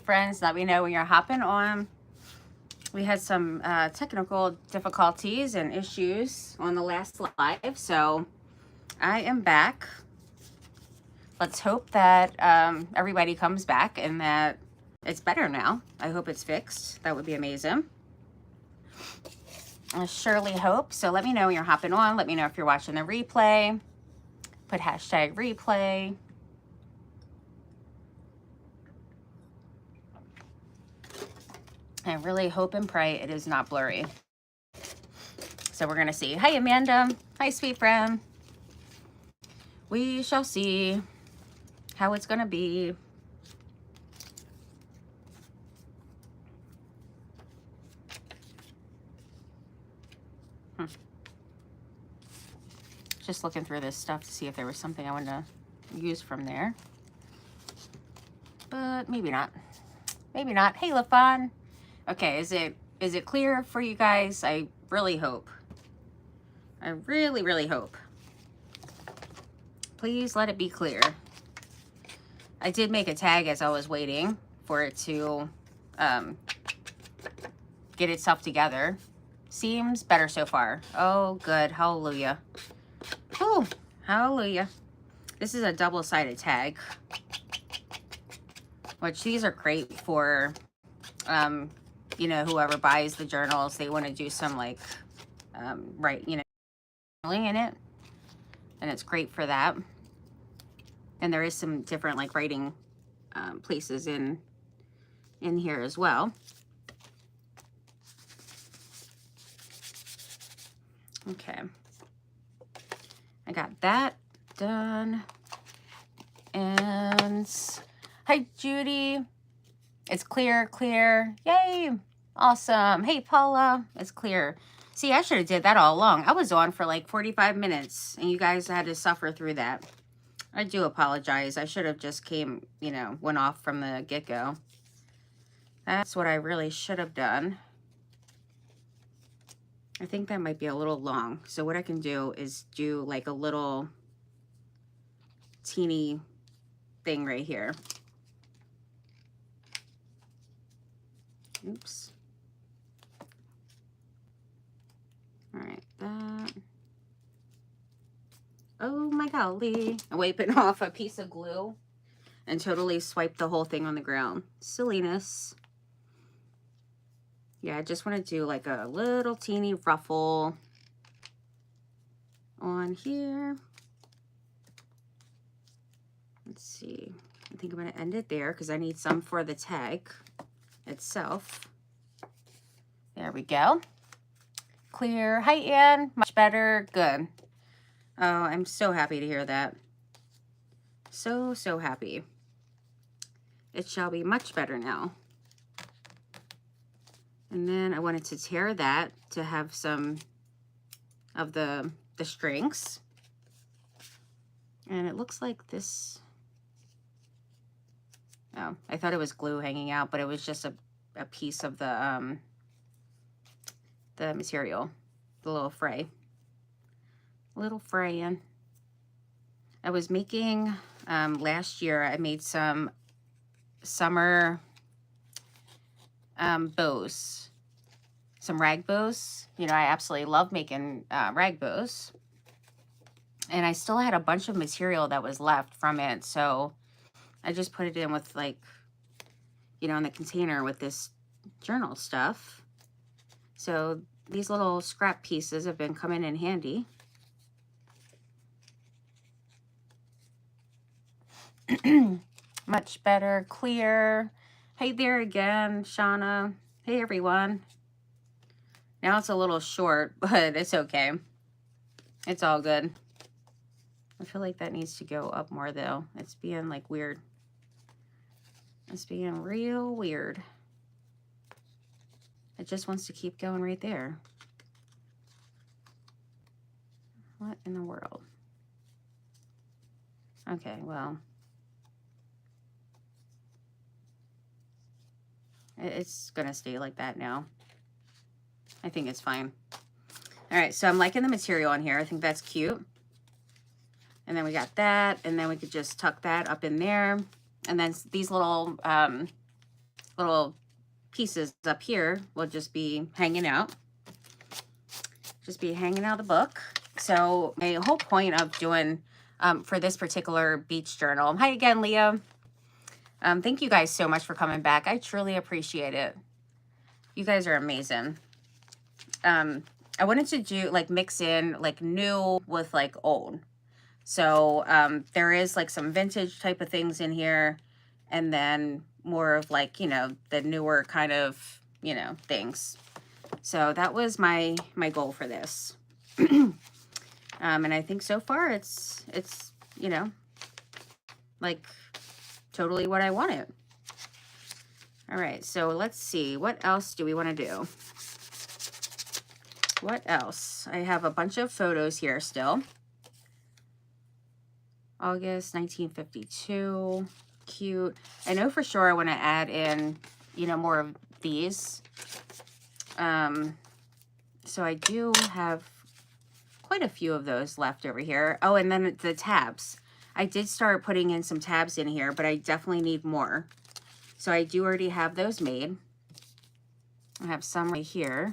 friends. Let me know when you're hopping on. We had some technical difficulties and issues on the last live, so I am back. Let's hope that everybody comes back and that it's better now. I hope it's fixed. That would be amazing. I surely hope. So let me know when you're hopping on. Let me know if you're watching the replay. Put hashtag replay. I really hope and pray it is not blurry. So we're going to see. Hi, Amanda. Hi, sweet friend. We shall see how it's going to be. Just looking through this stuff to see if there was something I wanted to use from there. But maybe not. Maybe not. Hey, LaFon. Okay, is it clear for you guys? I really hope. I really, really hope. Please let it be clear. I did make a tag as I was waiting for it to get itself together. Seems better so far. Oh, good. Hallelujah. Oh, hallelujah. This is a double-sided tag, which these are great for, you know, whoever buys the journals. They want to do some, like, you know, in it. And it's great for that. And there is some different, like, writing places in here as well. Okay. I got that done. And hi, Judy. It's clear. Yay. Awesome. Hey, Paula. It's clear. See, I should have did that all along. I was on for like 45 minutes and you guys had to suffer through that. I do apologize. I should have just went off from the get-go. That's what I really should have done. I think that might be a little long. So what I can do is do like a little teeny thing right here. Oops. All right, that. Oh my golly. I'm wiping off a piece of glue and totally swiped the whole thing on the ground. Silliness. Yeah, I just want to do like a little teeny ruffle on here. Let's see. I think I'm going to end it there because I need some for the tag itself. There we go. Clear. Hi, Ann. Much better. Good. Oh, I'm so happy to hear that. So happy. It shall be much better now. And then I wanted to tear that to have some of the strings. And it looks like this. Oh, I thought it was glue hanging out, but it was just a piece of the material, the little fray. Little fraying. I was making, last year, I made some summer bows, some rag bows. You know, I absolutely love making rag bows. And I still had a bunch of material that was left from it. So I just put it in with like, you know, in the container with this journal stuff. So these little scrap pieces have been coming in handy. Much better, clear. Hey there again, Shonna. Hey everyone. Now it's a little short, but it's okay. It's all good. I feel like that needs to go up more though. It's being like weird. It's being real weird. It just wants to keep going right there. What in the world? Okay, well. It's gonna stay like that now. I think it's fine. All right, so I'm liking the material on here. I think that's cute. And then we got that, and then we could just tuck that up in there. And then these little little pieces up here will just be hanging out. Just be hanging out of the book. So my whole point of doing for this particular beach journal. Hi again, Leah. Thank you guys so much for coming back. I truly appreciate it. You guys are amazing. I wanted to do like mix in like new with like old. So there is like some vintage type of things in here, and then more of like, you know, the newer kind of, you know, things. So that was my goal for this. And I think so far it's, you know, like totally what I wanted. All right, so let's see, what else do we want to do? What else? I have a bunch of photos here still. August 1952, cute. I know for sure I want to add in, you know, more of these. So I do have quite a few of those left over here. Oh, and then the tabs. I did start putting in some tabs in here, but I definitely need more. So I do already have those made. I have some right here,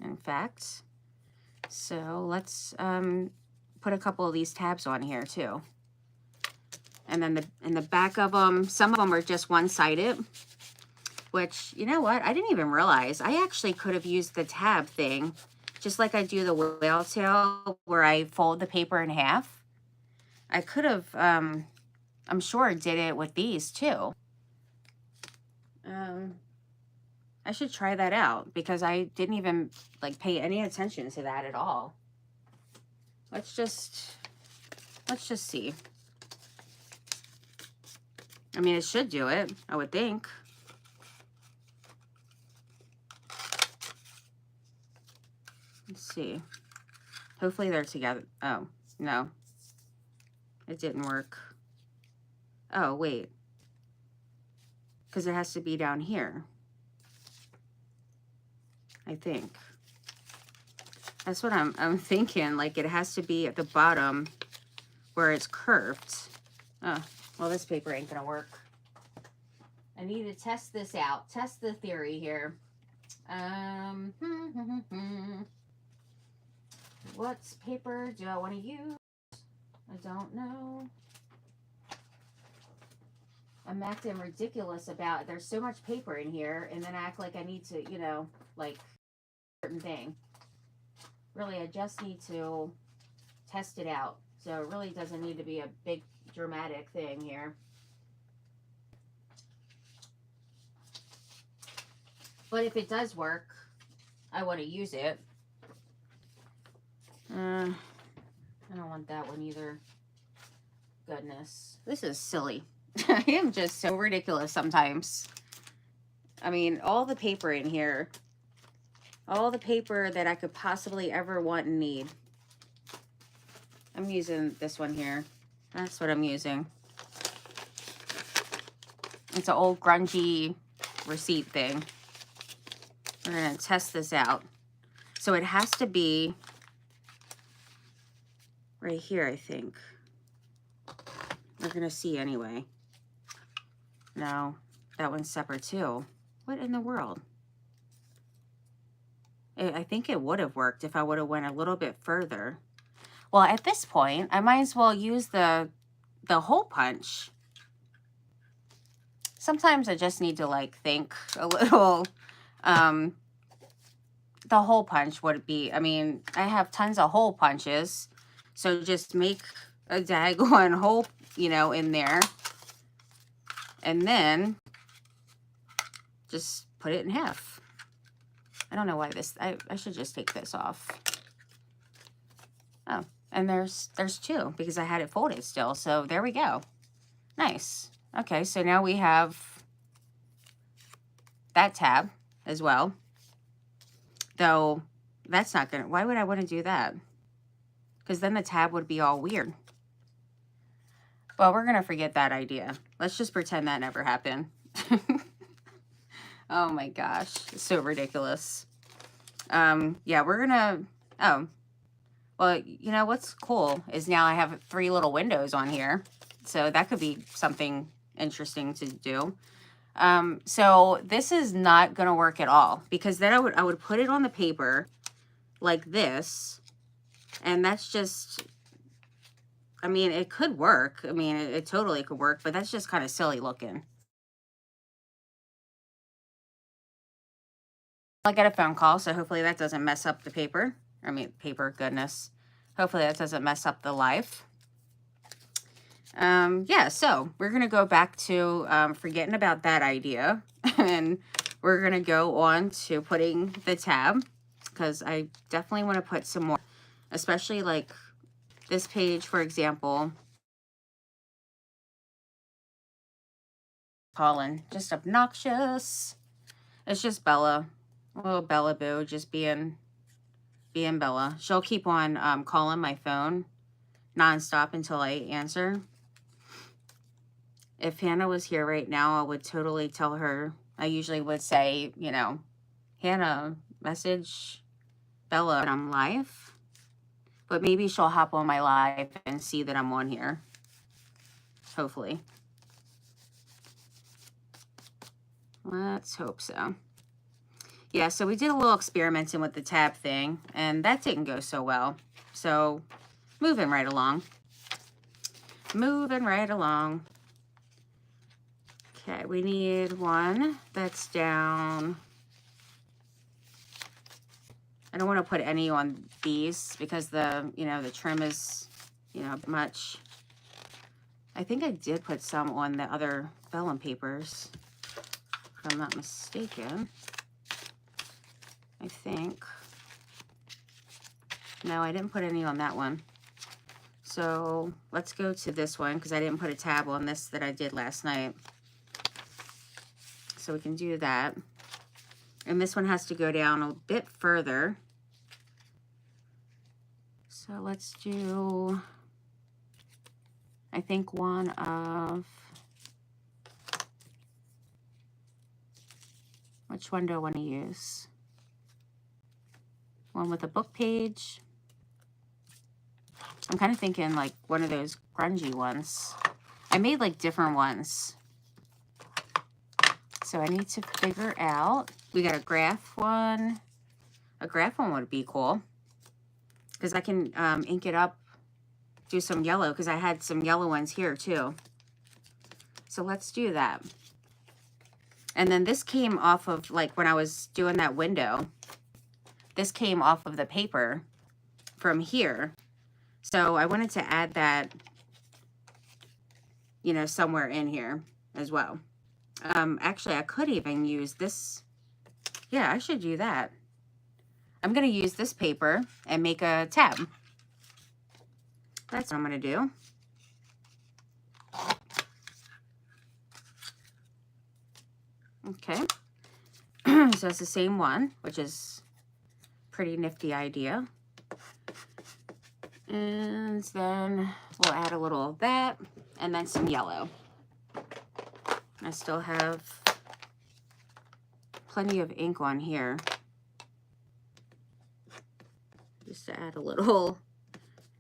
in fact. So let's put a couple of these tabs on here too. And then in the back of them, some of them are just one-sided, which, you know what? I didn't even realize. I actually could have used the tab thing, just like I do the whale tail, where I fold the paper in half. I could have, I'm sure, did it with these too. I should try that out because I didn't even like pay any attention to that at all. Let's just see. I mean, it should do it, I would think. Let's see. Hopefully they're together. Oh, no. It didn't work. Oh, wait. Because it has to be down here, I think. That's what I'm thinking. Like, it has to be at the bottom where it's curved. Oh, well, this paper ain't gonna work. I need to test this out. Test the theory here. What paper do I want to use? I don't know. I'm acting ridiculous about it. There's so much paper in here, and then I act like I need to, you know, like a certain thing. Really, I just need to test it out. So it really doesn't need to be a big dramatic thing here. But if it does work, I want to use it. I don't want that one either. Goodness, this is silly. I am just so ridiculous sometimes. I mean, all the paper in here, all the paper that I could possibly ever want and need. I'm using this one here. That's what I'm using. It's an old grungy receipt thing. We're going to test this out. So it has to be right here, I think. We're going to see anyway. No, that one's separate too. What in the world? I think it would have worked if I would have went a little bit further. Well, at this point, I might as well use the hole punch. Sometimes I just need to like think a little. The hole punch would be, I mean, I have tons of hole punches. So just make a daggone hole, you know, in there. And then just put it in half. I don't know why this, I should just take this off. Oh, and there's two because I had it folded still. So there we go. Nice. Okay, so now we have that tab as well. Though that's not gonna, why would I want to do that? Because then the tab would be all weird. Well, we're gonna forget that idea. Let's just pretend that never happened. Oh my gosh, it's so ridiculous. Yeah, we're gonna, oh, well, you know what's cool is now I have 3 little windows on here. So that could be something interesting to do. So this is not going to work at all, because then I would put it on the paper like this, and that's just, I mean, it could work. I mean, it totally could work, but that's just kind of silly looking. I get a phone call, so hopefully that doesn't mess up the paper. I mean, paper, goodness. Hopefully that doesn't mess up the life. Yeah, so we're going to go back to forgetting about that idea. And we're going to go on to putting the tab, because I definitely want to put some more, especially like this page, for example. Colin, just obnoxious. It's just Bella. Little Bella Boo, just being Bella. She'll keep on calling my phone nonstop until I answer. If Hannah was here right now, I would totally tell her. I usually would say, you know, Hannah, message Bella when I'm live. But maybe she'll hop on my live and see that I'm on here. Hopefully. Let's hope so. Yeah, so we did a little experimenting with the tab thing, and that didn't go so well. So, moving right along. Moving right along. Okay, we need one that's down. I don't want to put any on these because the, you know, the trim is, you know, much. I think I did put some on the other vellum papers, if I'm not mistaken. I think. No, I didn't put any on that one. So let's go to this one, because I didn't put a tab on this that I did last night. So we can do that. And this one has to go down a bit further. So let's do, I think, one of, which one do I want to use? One with a book page. I'm kind of thinking like one of those grungy ones. I made like different ones. So I need to figure out, we got a graph one. A graph one would be cool, because I can ink it up, do some yellow, because I had some yellow ones here too. So let's do that. And then this came off of, like, when I was doing that window, this came off of the paper from here. So I wanted to add that, you know, somewhere in here as well. Actually, I could even use this. Yeah, I should do that. I'm going to use this paper and make a tab. That's what I'm going to do. Okay. So it's the same one, which is pretty nifty idea. And then we'll add a little of that, and then some yellow. I still have plenty of ink on here. Just to add a little.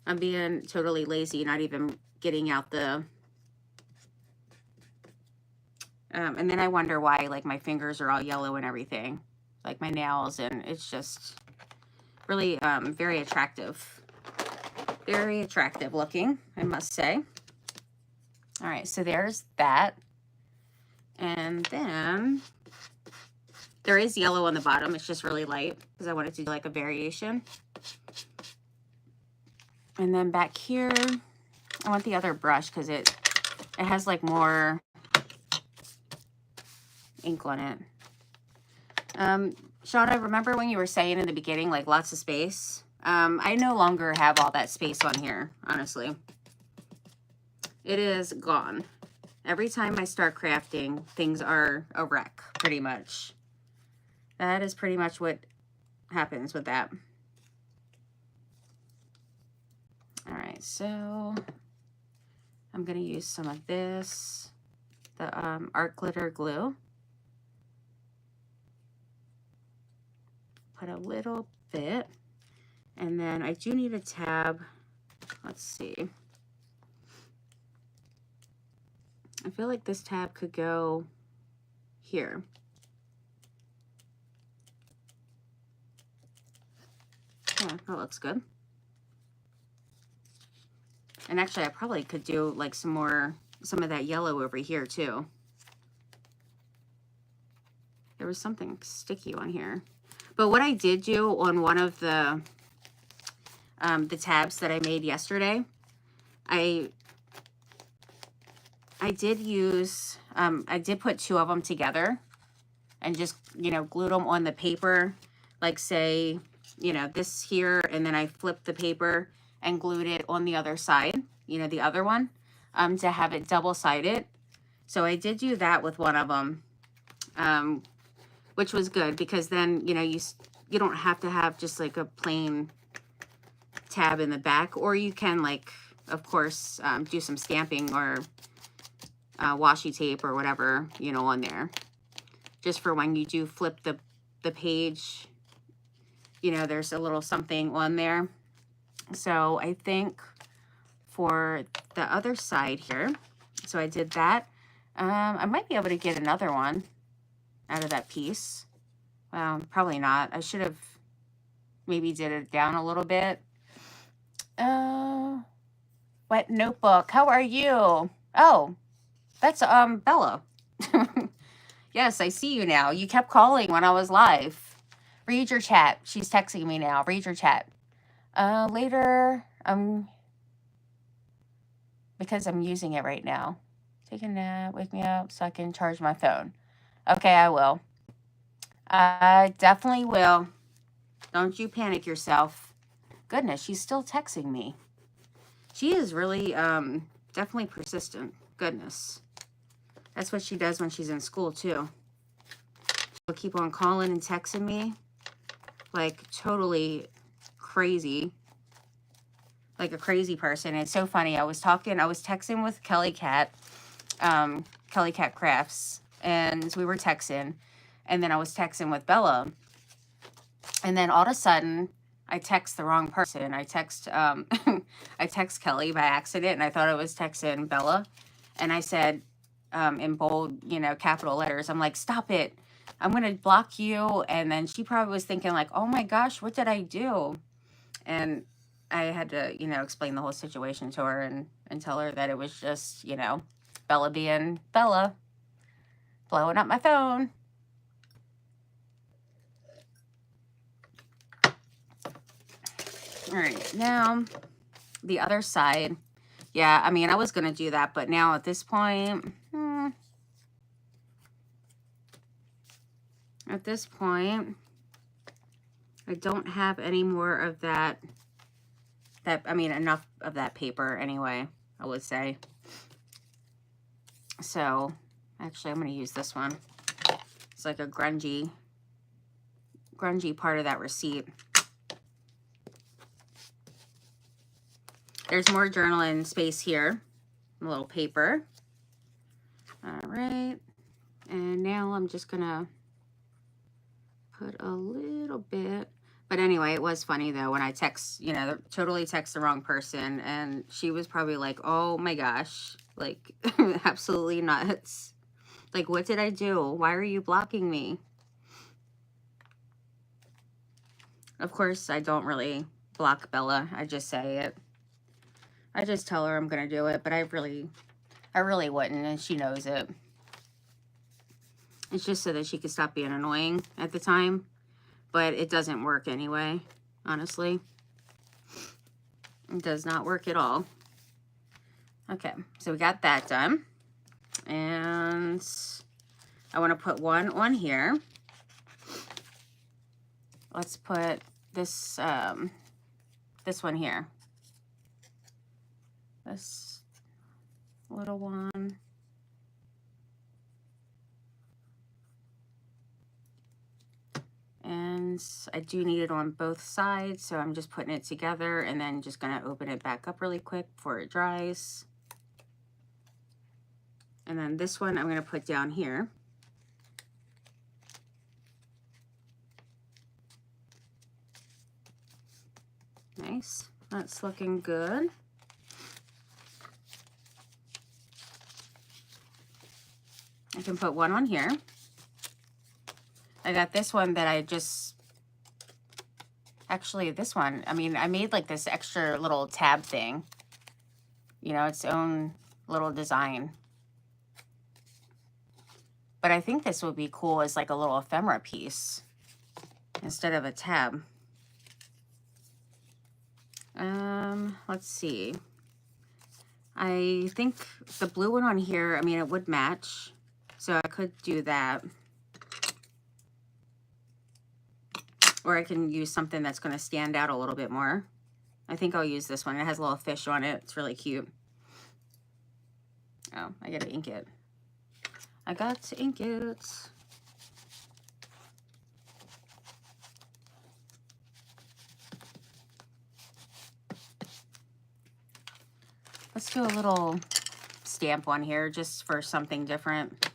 I'm being totally lazy, not even getting out the... and then I wonder why, like, my fingers are all yellow and everything. Like my nails, and it's just really very attractive. Very attractive looking, I must say. All right, so there's that. And then there is yellow on the bottom. It's just really light because I wanted to do like a variation. And then back here, I want the other brush because it has like more ink on it. Shonna, remember when you were saying in the beginning, like lots of space? I no longer have all that space on here, honestly. It is gone. Every time I start crafting, things are a wreck, pretty much. That is pretty much what happens with that. All right, so I'm going to use some of this, the art glitter glue. Put a little bit. And then I do need a tab. Let's see. I feel like this tab could go here. Yeah, that looks good. And actually, I probably could do like some of that yellow over here too. There was something sticky on here. But what I did do on one of the tabs that I made yesterday, I did use, I did put two of them together and just, you know, glued them on the paper, like say, you know, this here, and then I flipped the paper and glued it on the other side, you know, the other one, to have it double-sided. So I did do that with one of them, which was good because then, you know, you don't have to have just like a plain tab in the back, or you can, like, of course, do some stamping or washi tape or whatever, you know, on there, just for when you do flip the page, you know, there's a little something on there. So I think for the other side here, so I did that. I might be able to get another one out of that piece. Well, probably not. I should have maybe did it down a little bit. Wet notebook, how are you? Oh, that's Bella. Yes, I see you now. You kept calling when I was live. Read your chat. She's texting me now. Read your chat. Later, because I'm using it right now. Take a nap, wake me up so I can charge my phone. Okay, I will. I definitely will. Don't you panic yourself. Goodness, she's still texting me. She is really, definitely persistent. Goodness. That's what she does when she's in school, too. She'll keep on calling and texting me. Like, totally crazy. Like a crazy person. It's so funny. I was texting with Kelly Cat Crafts, and we were texting, and then I was texting with Bella, and then all of a sudden I text the wrong person. I text I text Kelly by accident, and I thought I was texting Bella, and I said in bold, you know, capital letters, I'm like, stop it, I'm gonna block you. And then she probably was thinking like, oh my gosh, what did I do? And I had to, you know, explain the whole situation to her and tell her that it was just, you know, Bella being Bella, blowing up my phone. All right, now the other side. Yeah, I mean, I was going to do that, but now at this point, I don't have any more of that, I mean, enough of that paper anyway, I would say. So, actually, I'm going to use this one. It's like a grungy part of that receipt. There's more journaling space here. A little paper. All right. And now I'm just going to put a little bit. But anyway, it was funny, though, when I totally text the wrong person. And she was probably like, oh, my gosh. Like, absolutely nuts. Like, what did I do? Why are you blocking me? Of course, I don't really block Bella. I just say it. I just tell her I'm going to do it, but I really wouldn't, and she knows it. It's just so that she could stop being annoying at the time, but it doesn't work anyway, honestly. It does not work at all. Okay, so we got that done, and I want to put one on here. Let's put this, this one here. This little one. And I do need it on both sides, so I'm just putting it together and then just going to open it back up really quick before it dries. And then this one I'm going to put down here. Nice. That's looking good. I can put one on here. I got this one that I just, actually this one, I mean, I made like this extra little tab thing, you know, its own little design. But I think this would be cool as like a little ephemera piece instead of a tab. Let's see. I think the blue one on here, I mean, it would match. So I could do that. Or I can use something that's going to stand out a little bit more. I think I'll use this one. It has a little fish on it. It's really cute. Oh, I got to ink it. I got to ink it. Let's do a little stamp on here just for something different.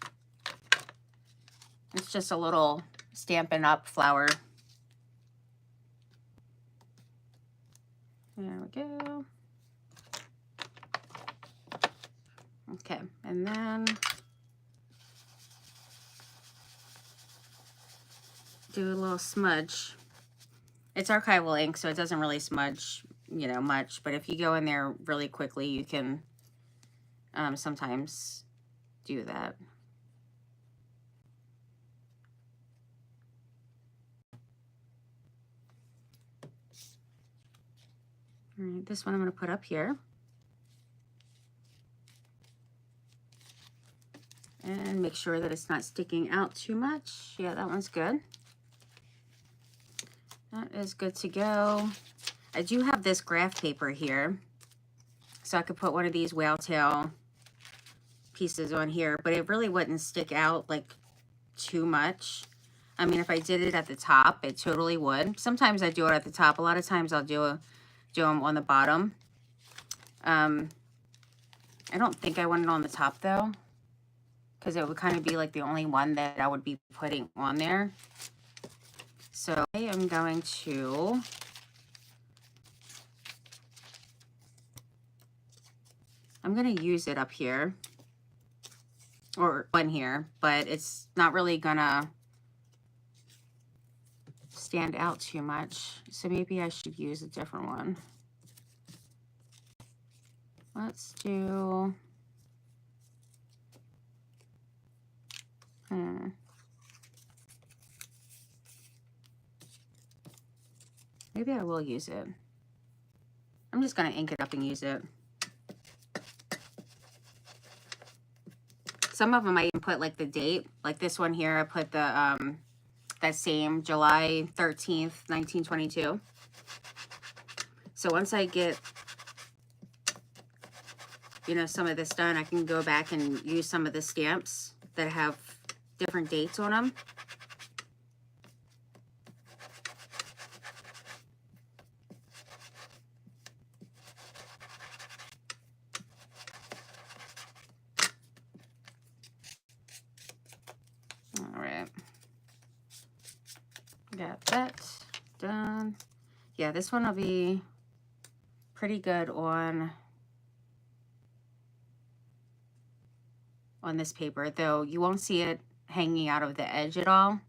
It's just a little Stampin' Up flower. There we go. Okay, and then do a little smudge. It's archival ink, so it doesn't really smudge, you know, much. But if you go in there really quickly, you can sometimes do that. All right, this one I'm going to put up here. And make sure that it's not sticking out too much. Yeah, that one's good. That is good to go. I do have this graph paper here, so I could put one of these whale tail pieces on here, but it really wouldn't stick out like too much. I mean, if I did it at the top, it totally would. Sometimes I do it at the top. A lot of times I'll do them on the bottom. I don't think I want it on the top though, because it would kind of be like the only one that I would be putting on there. So I am going to use it up here or on here, but it's not really gonna stand out too much. So maybe I should use a different one. Let's do, maybe I will use it. I'm just gonna ink it up and use it. Some of them I even put like the date, like this one here, I put the, that same July 13th, 1922. So once I get, you know, some of this done, I can go back and use some of the stamps that have different dates on them. All right. Got that done. Yeah, this one will be pretty good on this paper, though you won't see it hanging out of the edge at all.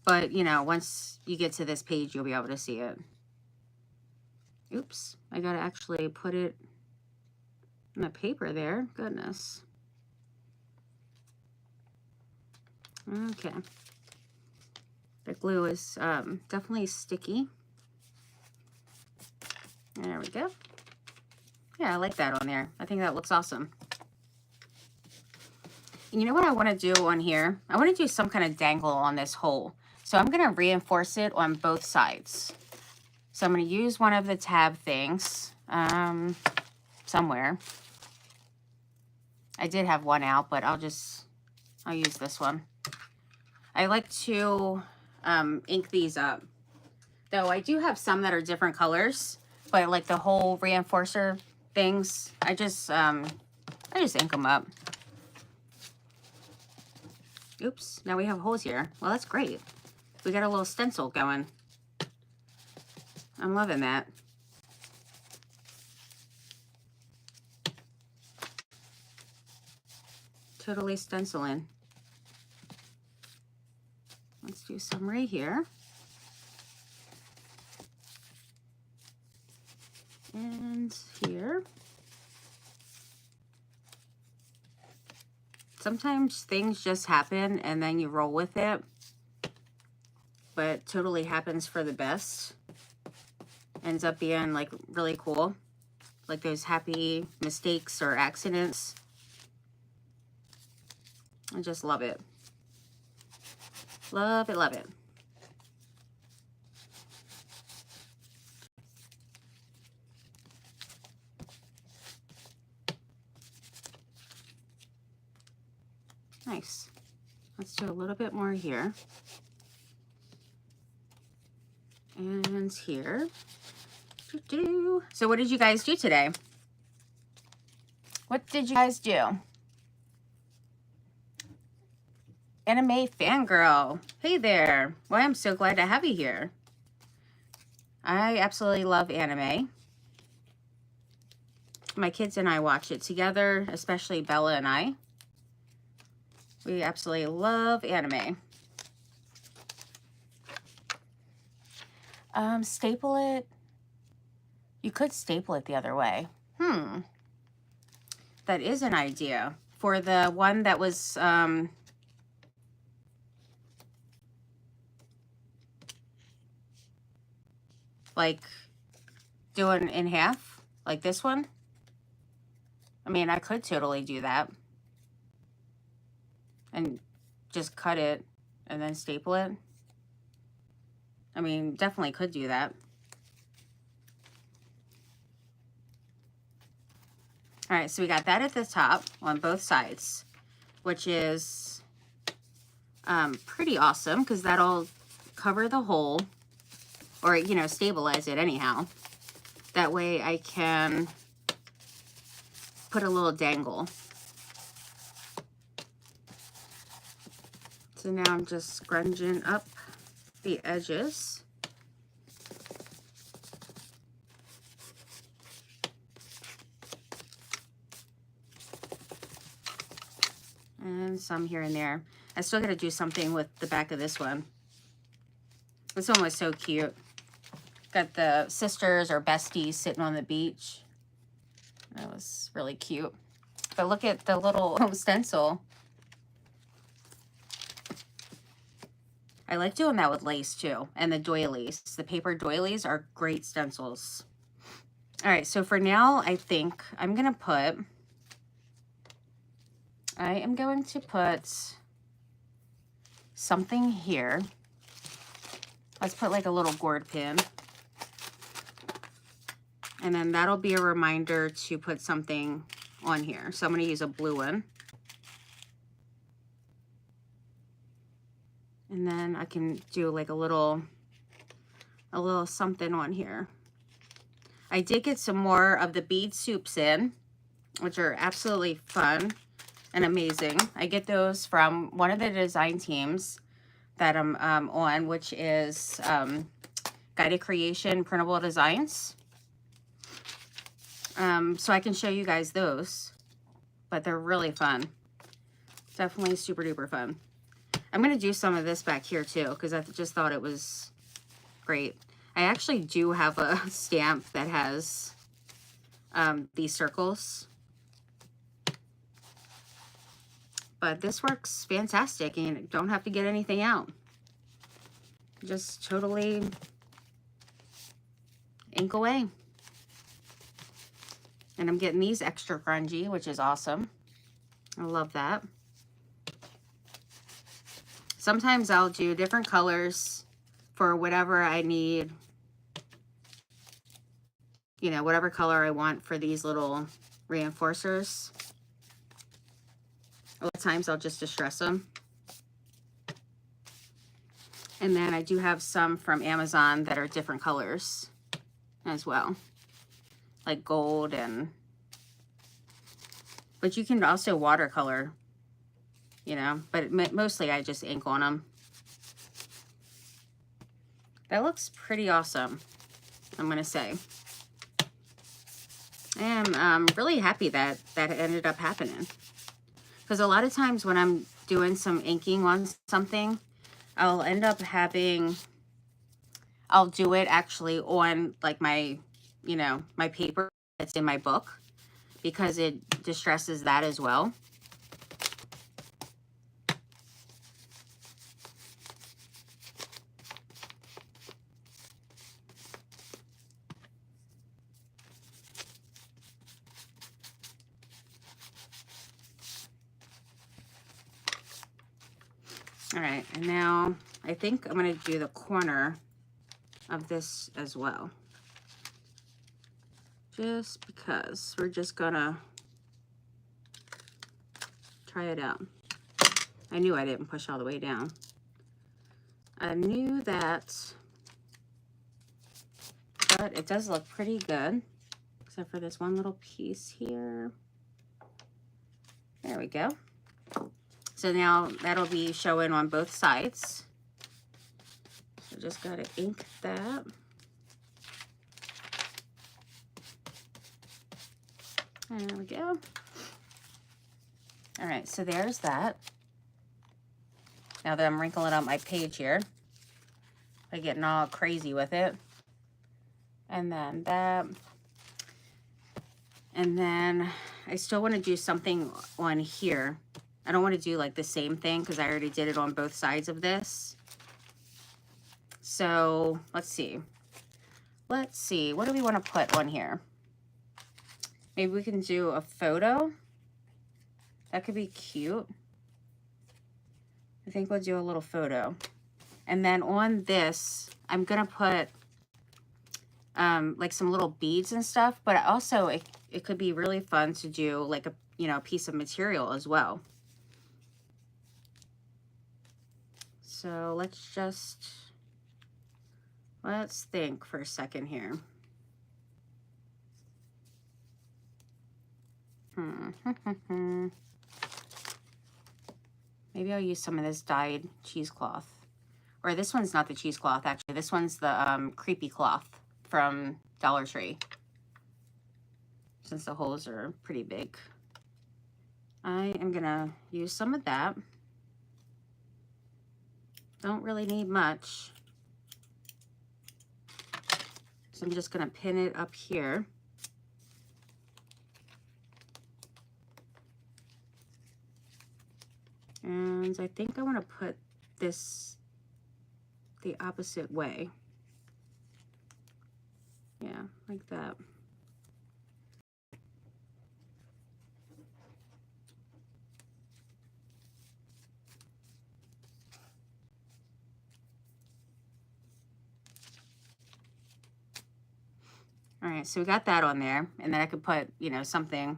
But, you know, once you get to this page, you'll be able to see it. Oops, I gotta actually put it in the paper there. Goodness. Okay. The glue is definitely sticky. There we go. Yeah, I like that on there. I think that looks awesome. And you know what I want to do on here? I want to do some kind of dangle on this hole. So I'm going to reinforce it on both sides. So I'm going to use one of the tab things somewhere. I did have one out, but I'll use this one. I like to ink these up. Though I do have some that are different colors, but like the whole reinforcer things, I just ink them up. Oops, now we have holes here. Well, that's great. We got a little stencil going. I'm loving that. totally stenciling. Let's do some right here. And here. Sometimes things just happen and then you roll with it, but it totally happens for the best. Ends up being like really cool, like those happy mistakes or accidents. I just love it. Love it, love it. Nice. Let's do a little bit more here. And here. So what did you guys do today? What did you guys do? Anime fangirl. Hey there. Well, I'm so glad to have you here. I absolutely love anime. My kids and I watch it together, especially Bella and I. We absolutely love anime. Staple it. You could staple it the other way. That is an idea. For the one that was, like, doing in half, like this one. I mean, I could totally do that. And just cut it and then staple it. I mean, definitely could do that. All right, so we got that at the top on both sides, which is pretty awesome because that'll cover the hole, or, you know, stabilize it anyhow. That way I can put a little dangle. So now I'm just scrunching up the edges. And some here and there. I still got to do something with the back of this one. This one was so cute. Got the sisters or besties sitting on the beach. That was really cute. But look at the little stencil. I like doing that with lace too. And the doilies. The paper doilies are great stencils. All right, so for now, I think I'm going to put... I am going to put something here. Let's put like a little gourd pin. And then that'll be a reminder to put something on here. So I'm going to use a blue one. And then I can do like a little something on here. I did get some more of the bead soups in, which are absolutely fun and amazing. I get those from one of the design teams that I'm on, which is Guided Creation Printable Designs. So I can show you guys those, but they're really fun. Definitely super duper fun. I'm going to do some of this back here too, because I just thought it was great. I actually do have a stamp that has these circles. But this works fantastic, and you don't have to get anything out. Just totally ink away. And I'm getting these extra grungy, which is awesome. I love that. Sometimes I'll do different colors for whatever I need. You know, whatever color I want for these little reinforcers. A lot of times I'll just distress them. And then I do have some from Amazon that are different colors as well. Like gold and... But you can also watercolor, you know. But mostly I just ink on them. That looks pretty awesome, I'm going to say. I am really happy that that ended up happening. Because a lot of times when I'm doing some inking on something, I'll end up having, I'll do it actually on like my, you know, my paper that's in my book, because it distresses that as well. All right, and now I think I'm going to do the corner of this as well. Just because we're just going to try it out. I knew I didn't push all the way down. I knew that, but it does look pretty good, except for this one little piece here. There we go. So now that'll be showing on both sides. So just got to ink that. There we go. All right, so there's that. Now that I'm wrinkling up my page here, by getting all crazy with it. And then that. And then I still want to do something on here. I don't want to do like the same thing because I already did it on both sides of this. So let's see. Let's see. What do we want to put on here? Maybe we can do a photo. That could be cute. I think we'll do a little photo. And then on this, I'm going to put like some little beads and stuff, but also it could be really fun to do like a, you know, piece of material as well. So let's think for a second here. Maybe I'll use some of this dyed cheesecloth. Or this one's not the cheesecloth, actually. This one's the creepy cloth from Dollar Tree. Since the holes are pretty big. I am gonna use some of that. Don't really need much. So I'm just gonna pin it up here. And I think I want to put this the opposite way. Yeah, like that. All right, so we got that on there, and then I could put, you know, something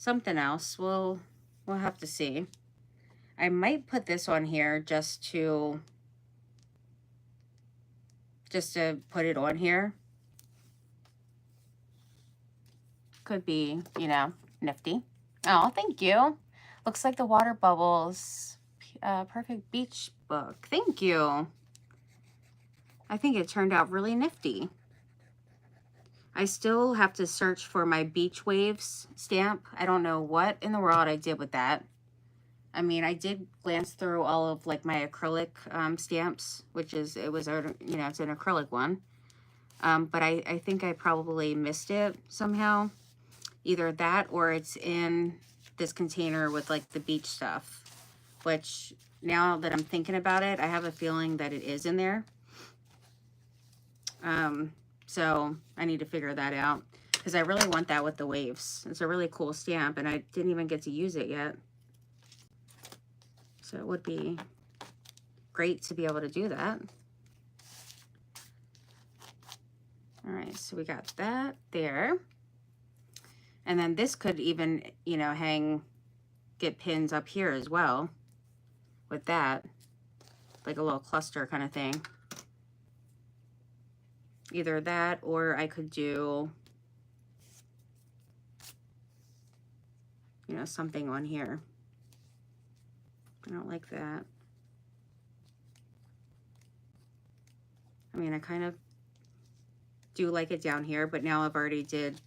else. We'll have to see. I might put this on here just to put it on here. Could be, you know, nifty. Oh, thank you. Looks like the water bubbles. Perfect beach book. Thank you. I think it turned out really nifty. I still have to search for my beach waves stamp. I don't know what in the world I did with that. I mean, I did glance through all of like my acrylic stamps, which is, it was, you know, it's an acrylic one. But I think I probably missed it somehow. Either that or it's in this container with like the beach stuff, which now that I'm thinking about it, I have a feeling that it is in there. So I need to figure that out because I really want that with the waves. It's a really cool stamp and I didn't even get to use it yet. So it would be great to be able to do that. All right, so we got that there. And then this could even, you know, get pins up here as well with that, like a little cluster kind of thing. Either that or I could do, you know, something on here. I don't like that. I mean, I kind of do like it down here, but now I've already did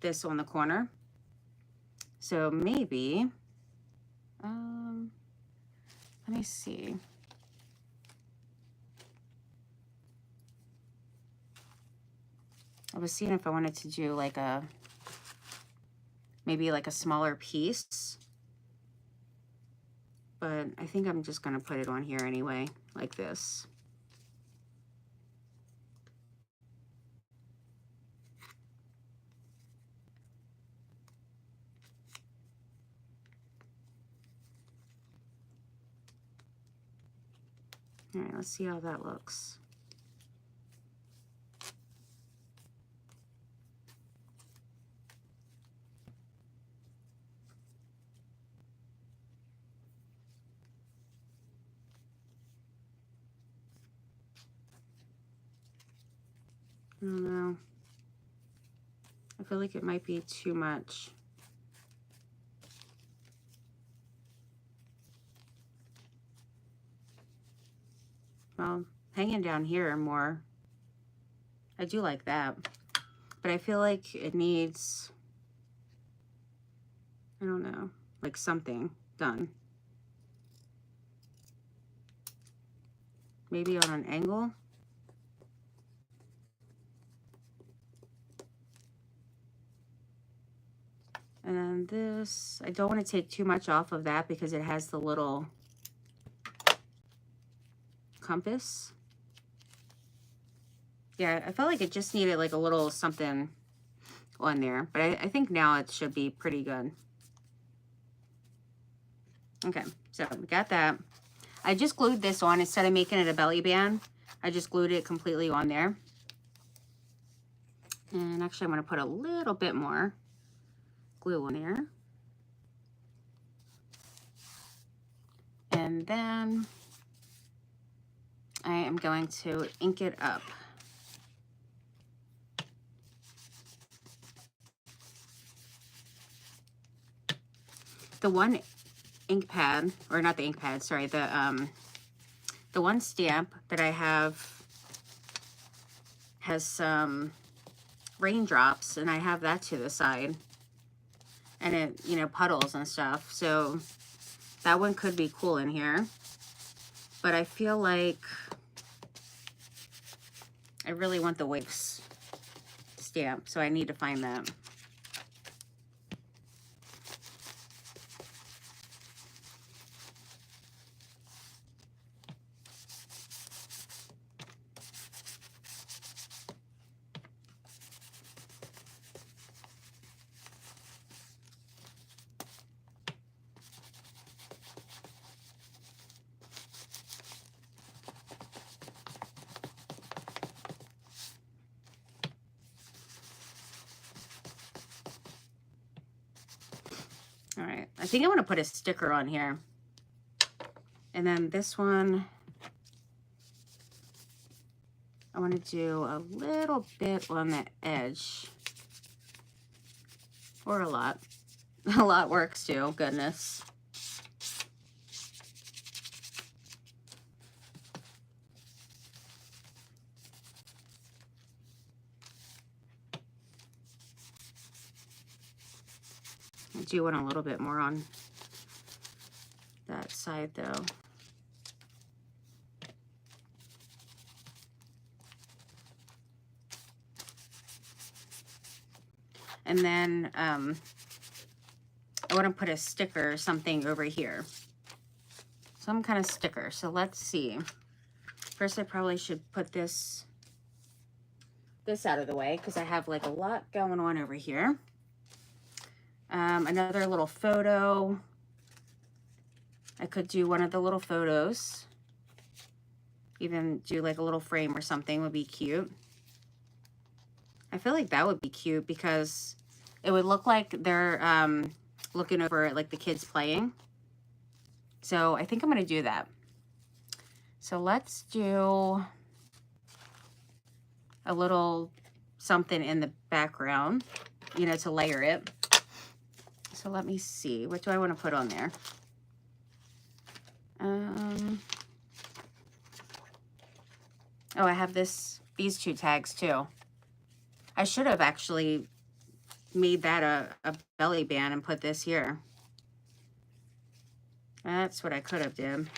this on the corner. So maybe Let me see. I was seeing if I wanted to do like a, maybe like a smaller piece, but I think I'm just going to put it on here anyway, like this. All right, let's see how that looks. I don't know. I feel like it might be too much. Well, hanging down here more. I do like that. But I feel like it needs, I don't know, like something done. Maybe on an angle. And then this, I don't want to take too much off of that because it has the little compass. Yeah, I felt like it just needed like a little something on there, but I think now it should be pretty good. Okay, so we got that. I just glued this on instead of making it a belly band. I just glued it completely on there. And actually I'm going to put a little bit more glue on here. And then I am going to ink it up. The one ink pad, or not the ink pad, sorry, the one stamp that I have has some raindrops, and I have that to the side, and it, you know, puddles and stuff, so that one could be cool in here, but I feel like I really want the waves stamp, so I need to find that. All right, I think I want to put a sticker on here. And then this one, I want to do a little bit on the edge. Or a lot. A lot works too, goodness. I do want a little bit more on that side though. And then I want to put a sticker or something over here. Some kind of sticker. So let's see. First I probably should put this out of the way because I have like a lot going on over here. Another little photo. I could do one of the little photos. Even do like a little frame or something would be cute. I feel like that would be cute because it would look like they're looking over at like the kids playing. So I think I'm going to do that. So let's do a little something in the background, you know, to layer it. So let me see, what do I want to put on there? Oh, I have these two tags too. I should have actually made that a belly band and put this here. That's what I could have did.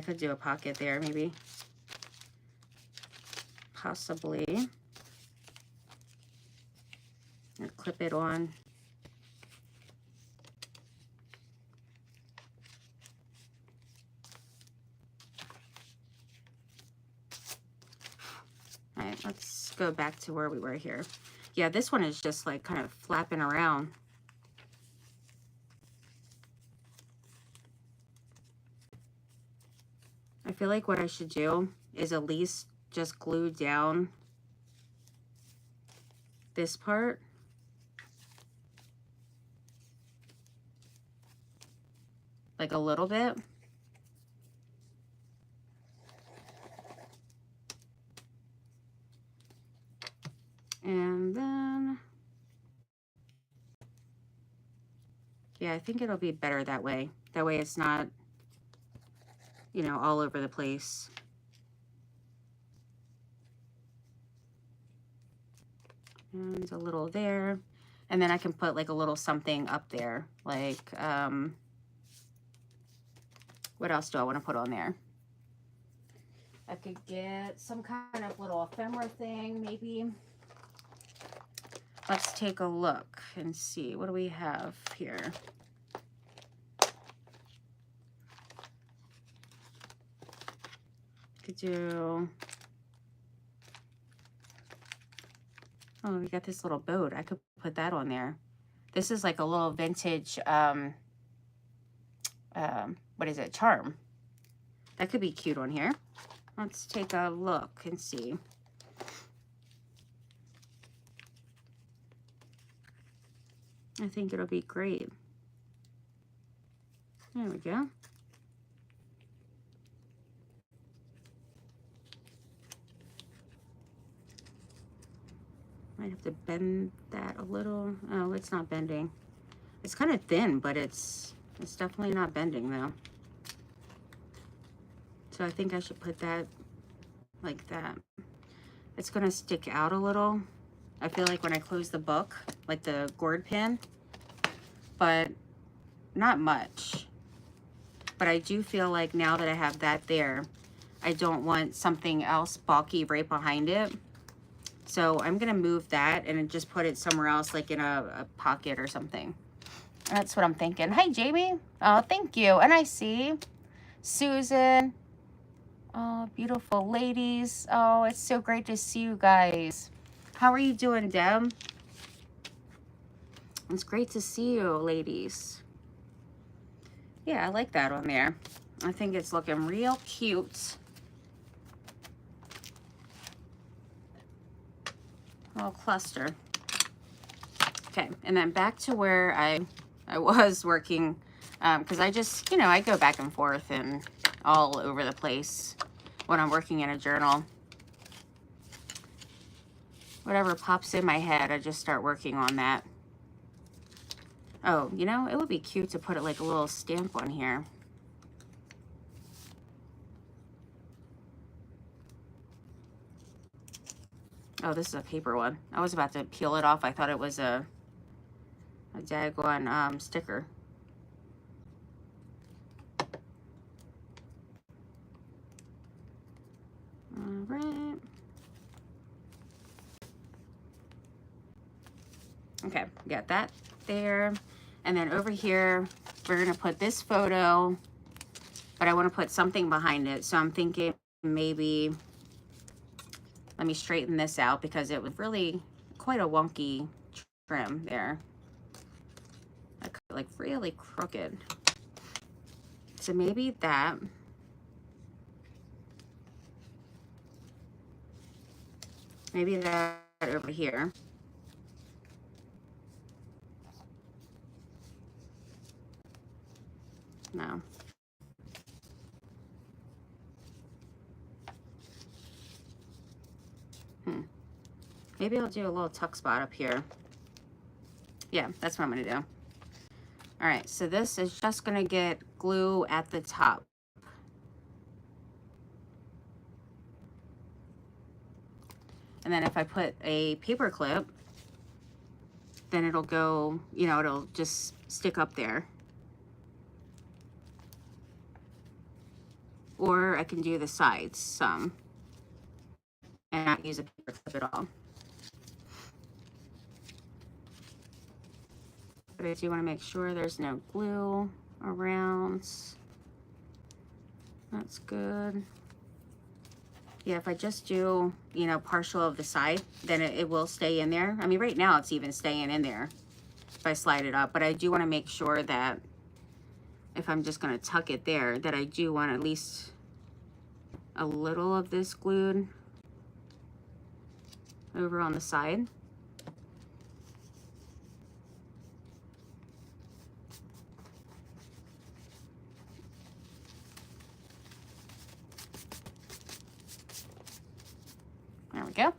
could do a pocket there, maybe. Possibly. Or clip it on. All right, let's go back to where we were here. Yeah, this one is just like kind of flapping around. I feel like what I should do is at least just glue down this part. Like a little bit. And then, yeah, I think it'll be better that way. That way it's not, you know, all over the place. And a little there. And then I can put like a little something up there. Like, what else do I want to put on there? I could get some kind of little ephemera thing, maybe. Let's take a look and see. What do we have here? Could do... Oh, we got this little boat. I could put that on there. This is like a little vintage, what is it? Charm. That could be cute on here. Let's take a look and see. I think it'll be great. There we go. Might have to bend that a little. Oh, it's not bending. It's kind of thin, but it's definitely not bending though. So I think I should put that like that. It's gonna stick out a little. I feel like when I close the book, like the gourd pin, but not much. But I do feel like now that I have that there, I don't want something else bulky right behind it. So I'm gonna move that and just put it somewhere else, like in a pocket or something. That's what I'm thinking. Hi, Jamie. Oh, thank you. And I see Susan. Oh, beautiful ladies. Oh, it's so great to see you guys. How are you doing, Deb? It's great to see you, ladies. Yeah, I like that on there. I think it's looking real cute. Little cluster. Okay, and then back to where I was working, because I just, you know, I go back and forth and all over the place when I'm working in a journal. Whatever pops in my head, I just start working on that. Oh, you know, it would be cute to put it like a little stamp on here. Oh, this is a paper one. I was about to peel it off. I thought it was a daggone sticker. All right. Okay, got that there. And then over here, we're gonna put this photo, but I wanna put something behind it. So I'm thinking maybe, let me straighten this out because it was really quite a wonky trim there. Like really crooked. So maybe that. Maybe that over here. No. Maybe I'll do a little tuck spot up here. Yeah, that's what I'm gonna do. All right, so this is just gonna get glue at the top. And then if I put a paper clip, then it'll go, you know, it'll just stick up there. or I can do the sides some and not use a paper clip at all. But I do want to make sure there's no glue around. That's good. Yeah, if I just do, you know, partial of the side, then it will stay in there. I mean, right now it's even staying in there if I slide it up, but I do want to make sure that if I'm just going to tuck it there, that I do want at least a little of this glued over on the side. There we go.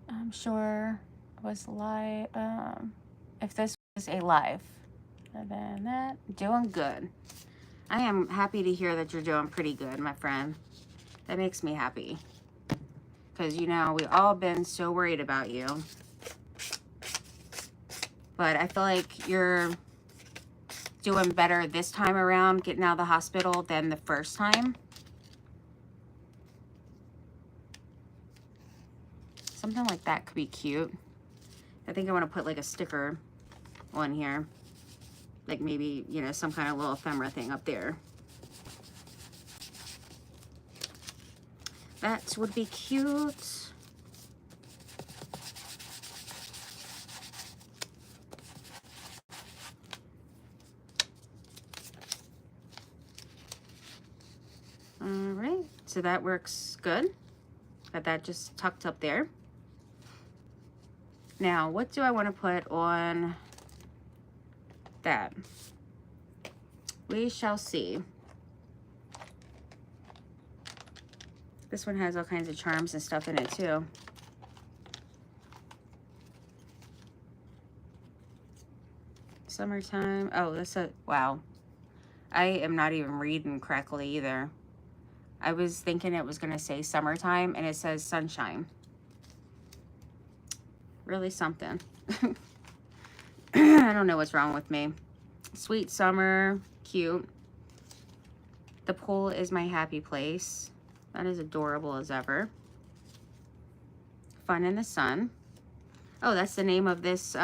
I'm sure it was live. If this was a live, and then that, doing good. I am happy to hear that you're doing pretty good, my friend. That makes me happy. Because, you know, we've all been so worried about you. But I feel like you're doing better this time around, getting out of the hospital, than the first time. Something like that could be cute. I think I want to put like a sticker on here. Like maybe, you know, some kind of little ephemera thing up there. That would be cute. All right, so that works good. Got that just tucked up there. Now, what do I want to put on that? We shall see. This one has all kinds of charms and stuff in it too. Summertime. Oh, that's a, wow. I am not even reading correctly either. I was thinking it was going to say summertime and it says sunshine. Really something. I don't know what's wrong with me. Sweet summer, cute. The pool is my happy place. That is adorable as ever. Fun in the sun. Oh, that's the name of this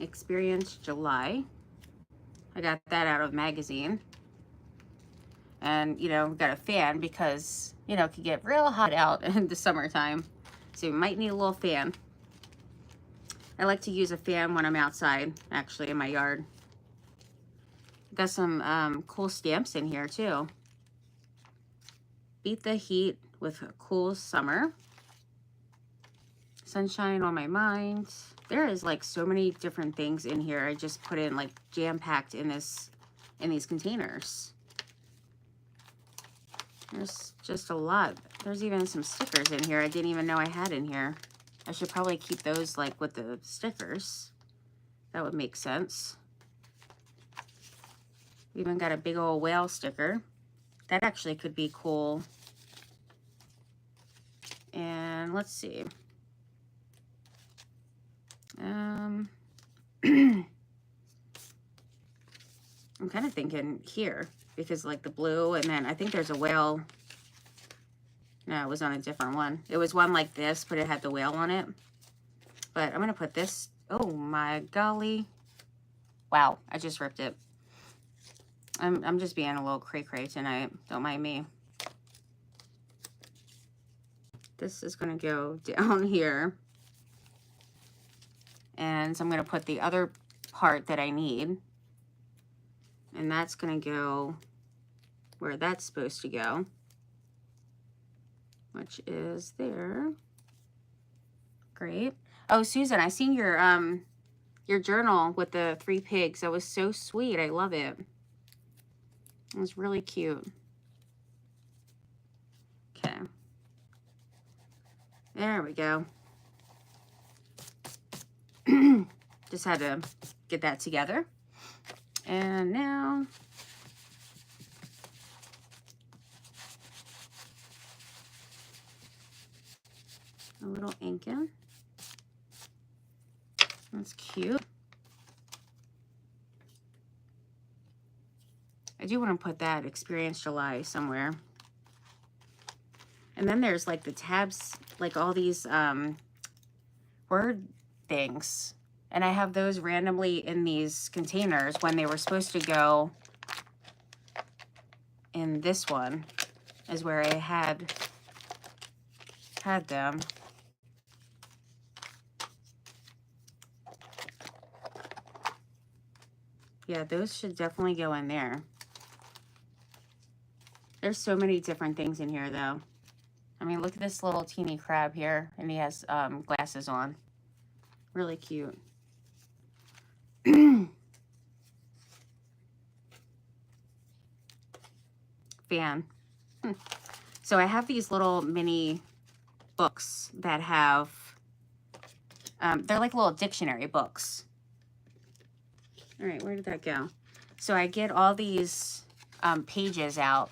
Experience July. I got that out of a magazine. And, you know, got a fan because, you know, it could get real hot out in the summertime. So you might need a little fan. I like to use a fan when I'm outside, actually, in my yard. Got some cool stamps in here, too. Beat the heat with a cool summer. Sunshine on my mind. There is, like, so many different things in here. I just put in, like, jam-packed in these containers. There's just a lot. There's even some stickers in here I didn't even know I had in here. I should probably keep those like with the stickers. That would make sense. We even got a big old whale sticker. That actually could be cool. And let's see. I'm kind of thinking here. Because like the blue, and then I think there's a whale. No, it was on a different one. It was one like this, but it had the whale on it. But I'm going to put this. Oh my golly. Wow, I just ripped it. I'm just being a little cray-cray tonight. Don't mind me. This is going to go down here. And so I'm going to put the other part that I need. And that's going to go where that's supposed to go, which is there. Great. Oh, Susan, I seen your journal with the 3 pigs. That was so sweet. I love it. It was really cute. Okay. There we go. Just had to get that together. And now a little ink in. That's cute. do want to put that Experience July somewhere. And then there's like the tabs, like all these word things. And I have those randomly in these containers when they were supposed to go in this one is where I had them. Yeah, those should definitely go in there. There's so many different things in here, though. I mean, look at this little teeny crab here, and he has glasses on. Really cute. Fan. So I have these little mini books that have, they're like little dictionary books. All right, where did that go? So I get all these pages out,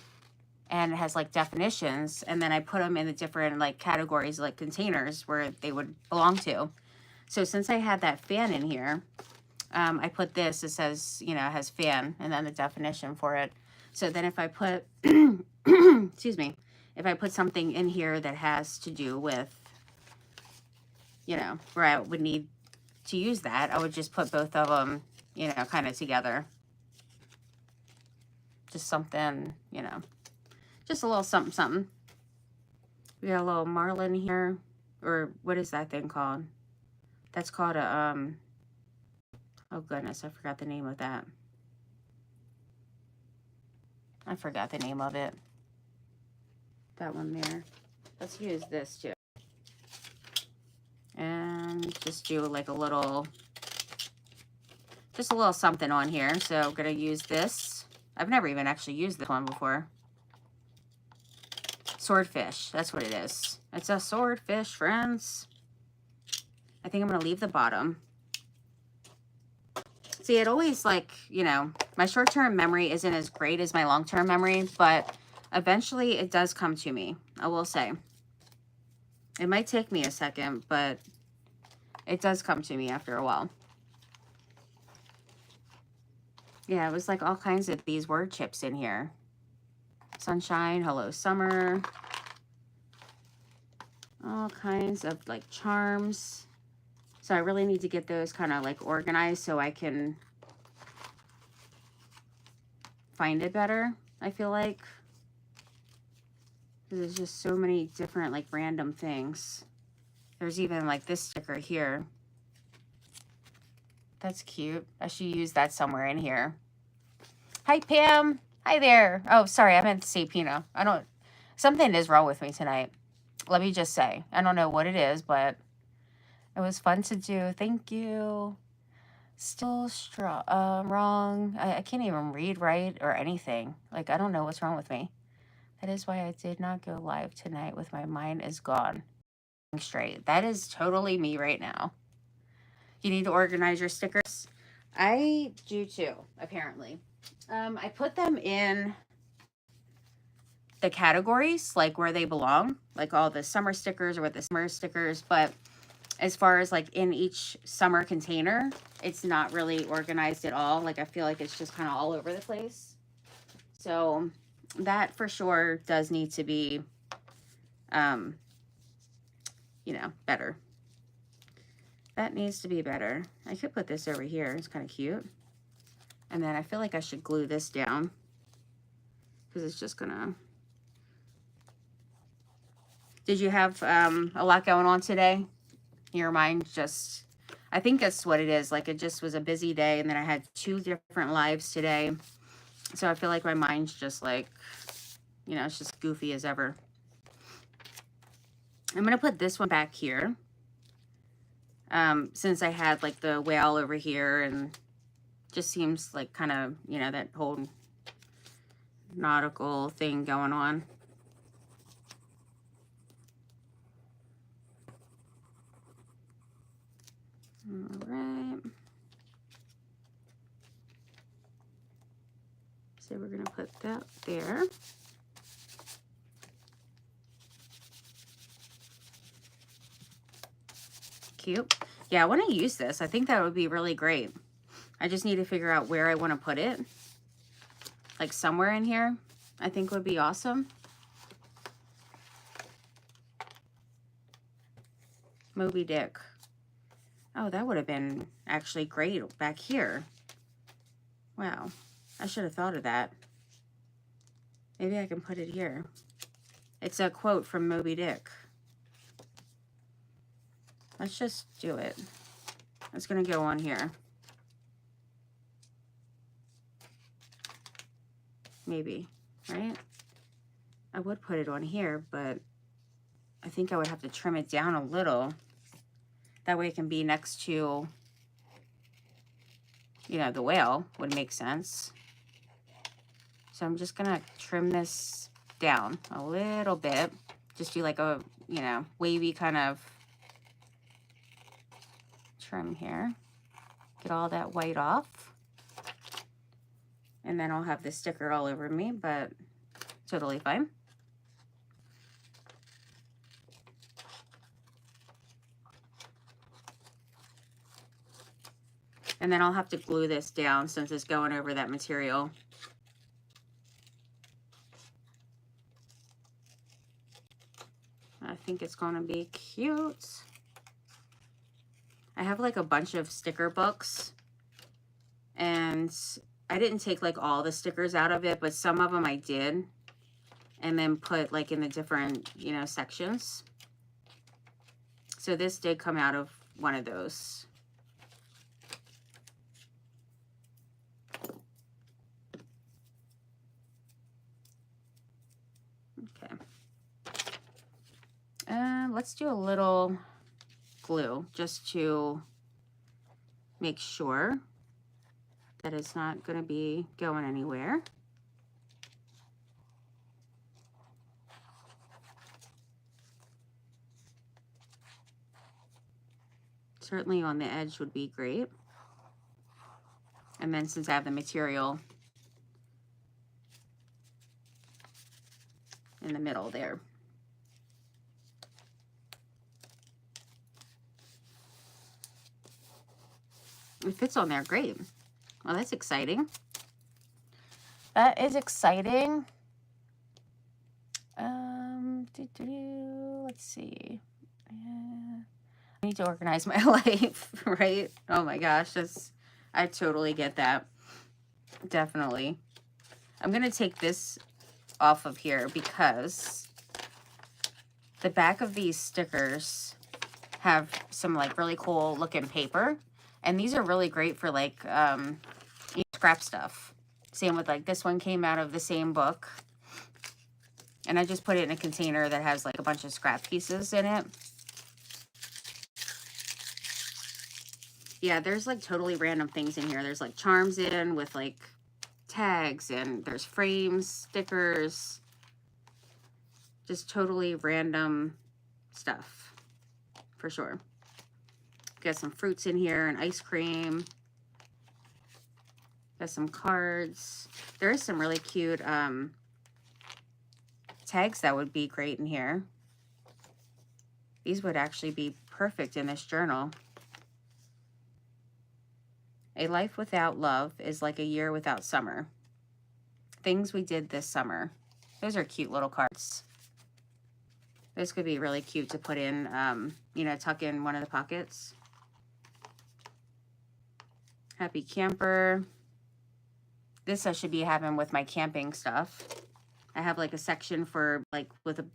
and it has like definitions, and then I put them in the different like categories, like containers where they would belong to. So since I had that fan in here, I put this, it says, you know, it has fan, and then the definition for it. So then if I put, excuse me, if I put something in here that has to do with, you know, where I would need to use that, I would just put both of them, you know, kind of together. Just something, you know, just a little something, something. We got a little marlin here, or what is that thing called? That's called a, oh goodness, I forgot the name of that. I forgot the name of it. That one there. Let's use this too. And just do like a little, just a little something on here. So I'm gonna use this. I've never even actually used this one before. Swordfish, that's what it is. It's a swordfish, friends. I think I'm gonna leave the bottom. See, it always, like, you know, my short-term memory isn't as great as my long-term memory, but eventually it does come to me, I will say. It might take me a second, but it does come to me after a while. Yeah, it was like all kinds of these word chips in here. Sunshine, hello summer. All kinds of like charms. So I really need to get those kind of like organized so I can find it better, I feel like. There's just so many different like random things. There's even like this sticker here. That's cute. I should use that somewhere in here. Hi, Pam. Hi there. Oh, sorry. I meant to say Pino. Something is wrong with me tonight. Let me just say. I don't know what it is, but it was fun to do. Thank you. Still wrong. I can't even read right or anything. Like, I don't know what's wrong with me. That is why I did not go live tonight with my mind is gone. Straight. That is totally me right now. You need to organize your stickers. I do too, apparently. I put them in the categories, like where they belong, like all the summer stickers or with the summer stickers, but as far as like in each summer container, it's not really organized at all. Like I feel like it's just kind of all over the place. So that for sure does need to be, you know, better. That needs to be better. I could put this over here. It's kind of cute. And then I feel like I should glue this down because it's just gonna. Did you have a lot going on today? Your mind just, I think that's what it is. Like it just was a busy day, and then I had 2 different lives today. So I feel like my mind's just like, you know, it's just goofy as ever. I'm gonna put this one back here. Since I had like the whale over here, and just seems like kind of, you know, that whole nautical thing going on. All right. So we're gonna put that there. Cute. Yeah, I want to use this. I think that would be really great. I just need to figure out where I want to put it. like somewhere in here, I think would be awesome. Moby Dick. Oh, that would have been actually great back here. Wow, I should have thought of that. Maybe I can put it here. It's a quote from Moby Dick. Let's just do it. It's gonna go on here. Maybe, right? I would put it on here, but I think I would have to trim it down a little. That way it can be next to, you know, the whale would make sense. So I'm just gonna trim this down a little bit. Just do like a, you know, wavy kind of trim here. Get all that white off. And then I'll have the sticker all over me, but totally fine. And then I'll have to glue this down since it's going over that material. I think it's gonna be cute. I have like a bunch of sticker books, and I didn't take like all the stickers out of it, but some of them I did, and then put like in the different, you know, sections. So this did come out of one of those. Okay. Let's do a little glue just to make sure that it's not going to be going anywhere. Certainly on the edge would be great. And then since I have the material in the middle there. It fits on there great. Well, that's exciting. That is exciting. Let's see. I need to organize my life, right? Oh my gosh, I totally get that. Definitely. I'm gonna take this off of here because the back of these stickers have some like really cool looking paper, and these are really great for like scrap stuff. Same with like this one came out of the same book, and I just put it in a container that has like a bunch of scrap pieces in it. Yeah, there's like totally random things in here. There's like charms in with like tags, and there's frames, stickers, just totally random stuff for sure. Got some fruits in here and ice cream. Got some cards. There is some really cute tags that would be great in here. These would actually be perfect in this journal. A life without love is like a year without summer. Things we did this summer. Those are cute little cards. This could be really cute to put in, you know, tuck in one of the pockets. Happy camper. This I should be having with my camping stuff. I have like a section for like with a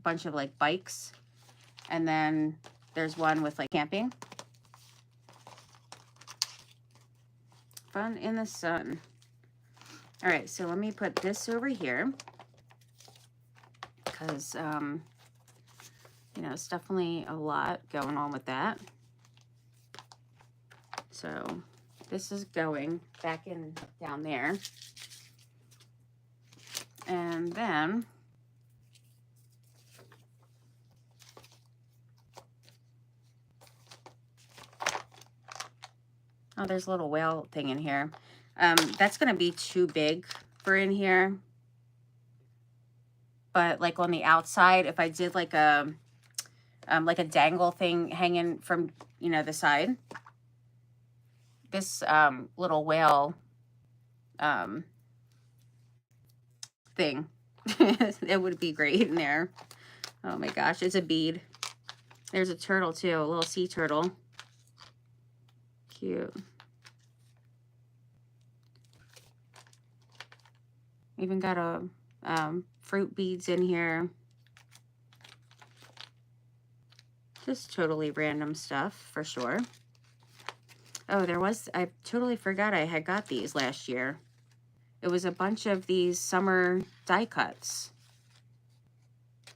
bunch of like bikes. And then there's one with like camping. Fun in the sun. All right, so let me put this over here because, you know, it's definitely a lot going on with that. So this is going back in down there. And then oh, there's a little whale thing in here. That's going to be too big for in here. But like on the outside, if I did like a dangle thing hanging from, you know, the side, this little whale thing. It would be great in there. Oh my gosh, it's a bead. There's a turtle too, a little sea turtle. Cute. Even got a fruit beads in here. Just totally random stuff for sure. Oh, I totally forgot I had got these last year. It was a bunch of these summer die cuts.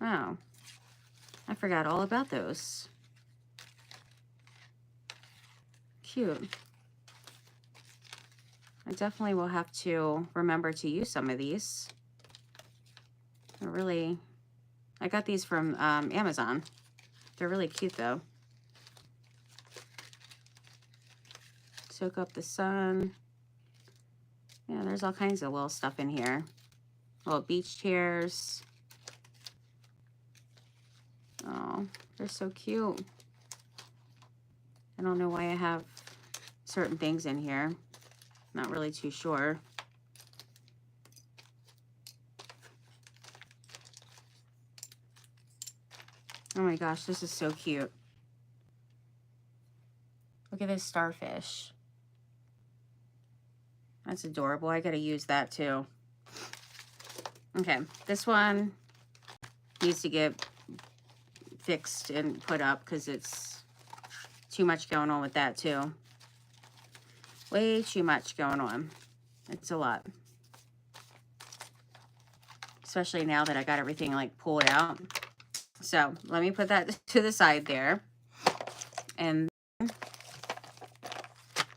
Oh, I forgot all about those. Cute. I definitely will have to remember to use some of these. I got these from Amazon. They're really cute though. Soak up the sun. Yeah, there's all kinds of little stuff in here. Little beach chairs. Oh, they're so cute. I don't know why I have certain things in here. Not really too sure. Oh my gosh, this is so cute. Look at this starfish. That's adorable. I gotta use that too. Okay, this one needs to get fixed and put up because it's too much going on with that too. Way too much going on. It's a lot. Especially now that I got everything like pulled out. So let me put that to the side there. And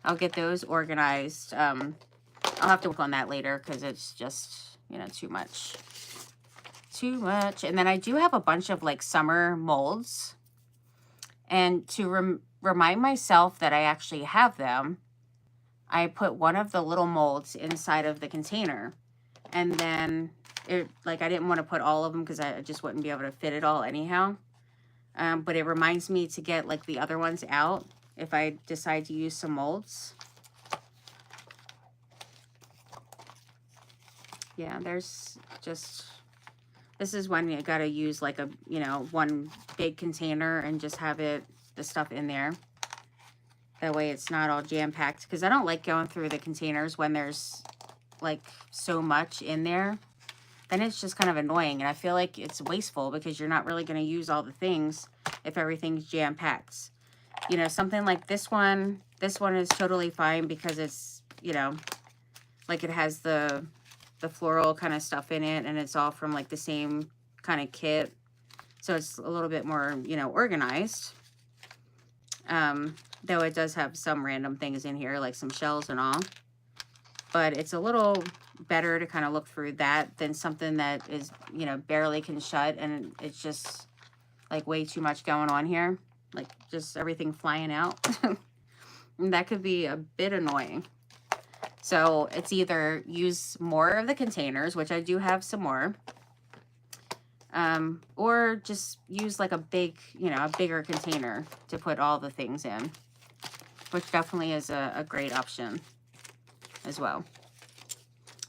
I'll get those organized. I'll have to work on that later because it's just, you know, too much. Too much. And then I do have a bunch of like summer molds. And to remind myself that I actually have them, I put one of the little molds inside of the container. And then I didn't want to put all of them because I just wouldn't be able to fit it all anyhow. But it reminds me to get like the other ones out if I decide to use some molds. Yeah, there's just, this is when you got to use like a, you know, one big container and just have the stuff in there. That way it's not all jam-packed, because I don't like going through the containers when there's like so much in there. Then it's just kind of annoying, and I feel like it's wasteful because you're not really going to use all the things if everything's jam-packed. You know, something like this one is totally fine because it's, you know, like it has the floral kind of stuff in it, and it's all from like the same kind of kit. So it's a little bit more, you know, organized. Though it does have some random things in here, like some shells and all. But it's a little better to kind of look through that than something that is, you know, barely can shut, and it's just like way too much going on here. Like just everything flying out. And that could be a bit annoying. So it's either use more of the containers, which I do have some more, or just use like a big, you know, a bigger container to put all the things in, which definitely is a great option as well.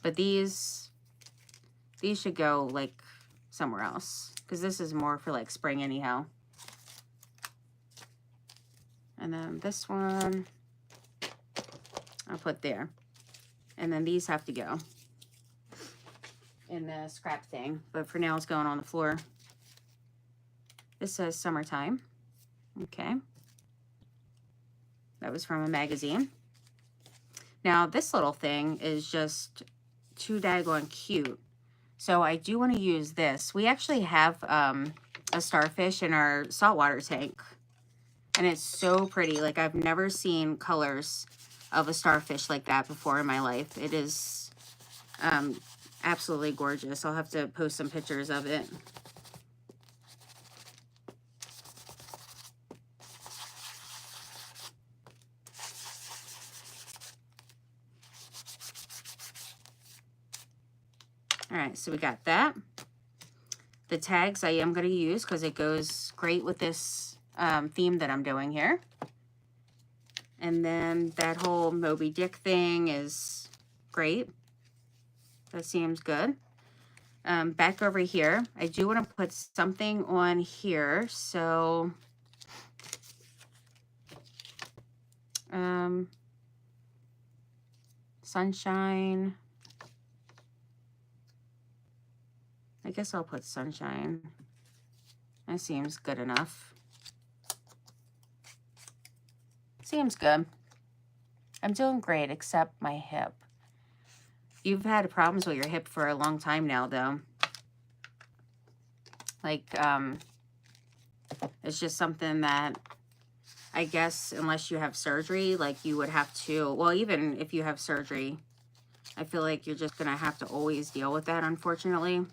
But these should go like somewhere else, because this is more for like spring anyhow. And then this one I'll put there. And then these have to go in the scrap thing. But for now, it's going on the floor. This says summertime. Okay. That was from a magazine. Now, this little thing is just too daggone cute. So I do want to use this. We actually have a starfish in our saltwater tank. And it's so pretty. Like, I've never seen colors of a starfish like that before in my life. It is absolutely gorgeous. I'll have to post some pictures of it. All right, so we got that. The tags I am going to use because it goes great with this theme that I'm doing here. And then that whole Moby Dick thing is great. That seems good. Back over here, I do want to put something on here. So, sunshine. I guess I'll put sunshine. That seems good enough. Seems good. I'm doing great, except my hip. You've had problems with your hip for a long time now, though. Like, it's just something that I guess unless you have surgery, like you would have to, well, even if you have surgery, I feel like you're just going to have to always deal with that, unfortunately.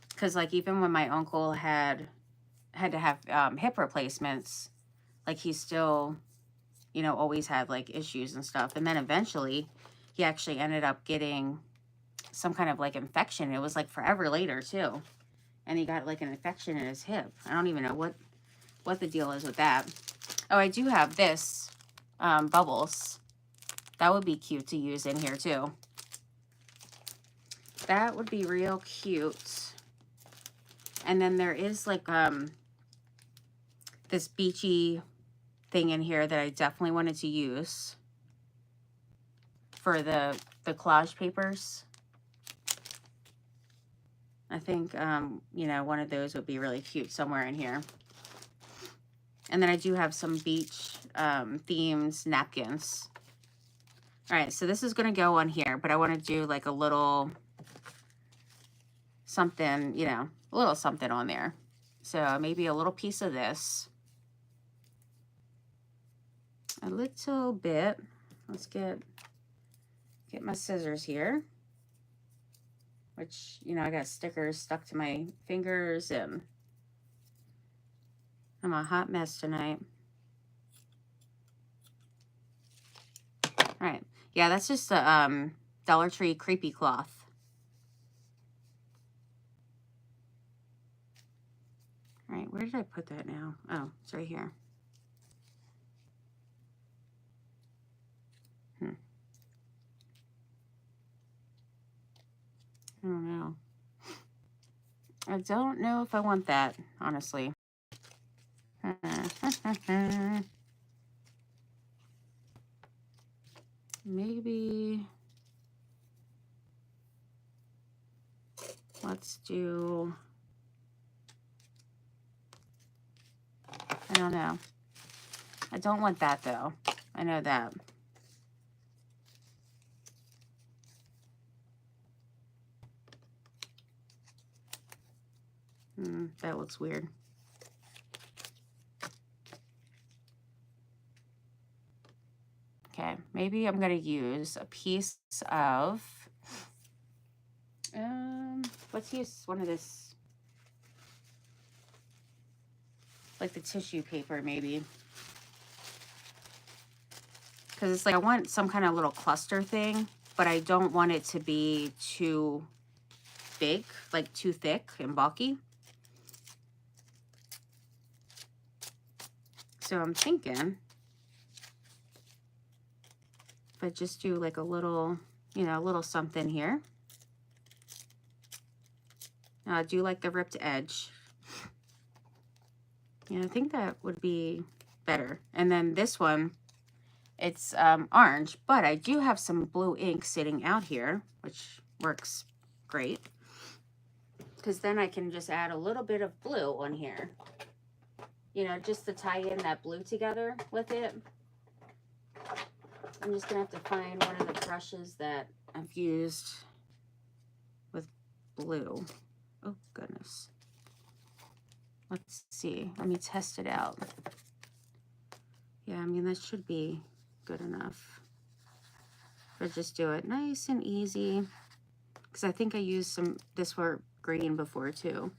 Because like even when my uncle had to have hip replacements, like he still, you know, always had like issues and stuff. And then eventually he actually ended up getting some kind of like infection. It was like forever later too. And he got like an infection in his hip. I don't even know what the deal is with that. Oh, I do have this bubbles. That would be cute to use in here too. That would be real cute. And then there is like this beachy thing in here that I definitely wanted to use for the collage papers. I think, you know, one of those would be really cute somewhere in here. And then I do have some beach themes napkins. All right, so this is going to go on here, but I want to do like a little something, you know, a little something on there. So maybe a little piece of this. A little bit. Let's get my scissors here. Which, you know, I got stickers stuck to my fingers and I'm a hot mess tonight. All right. Yeah, that's just a Dollar Tree creepy cloth. All right, where did I put that now? Oh, it's right here. I don't know. I don't know if I want that, honestly. Maybe let's do, I don't know. I don't want that though. I know that. That looks weird. Okay, maybe I'm gonna use a piece of, let's use one of this, like the tissue paper maybe. Because it's like I want some kind of little cluster thing, but I don't want it to be too big, like too thick and bulky. So I'm thinking if I just do like a little, you know, a little something here. I do like the ripped edge. Yeah, I think that would be better. And then this one, it's orange, but I do have some blue ink sitting out here, which works great. Because then I can just add a little bit of blue on here. You know, just to tie in that blue together with it. I'm just going to have to find one of the brushes that I've used with blue. Oh, goodness. Let's see. Let me test it out. Yeah, I mean, that should be good enough. But just do it nice and easy. Because I think I used this for green before, too.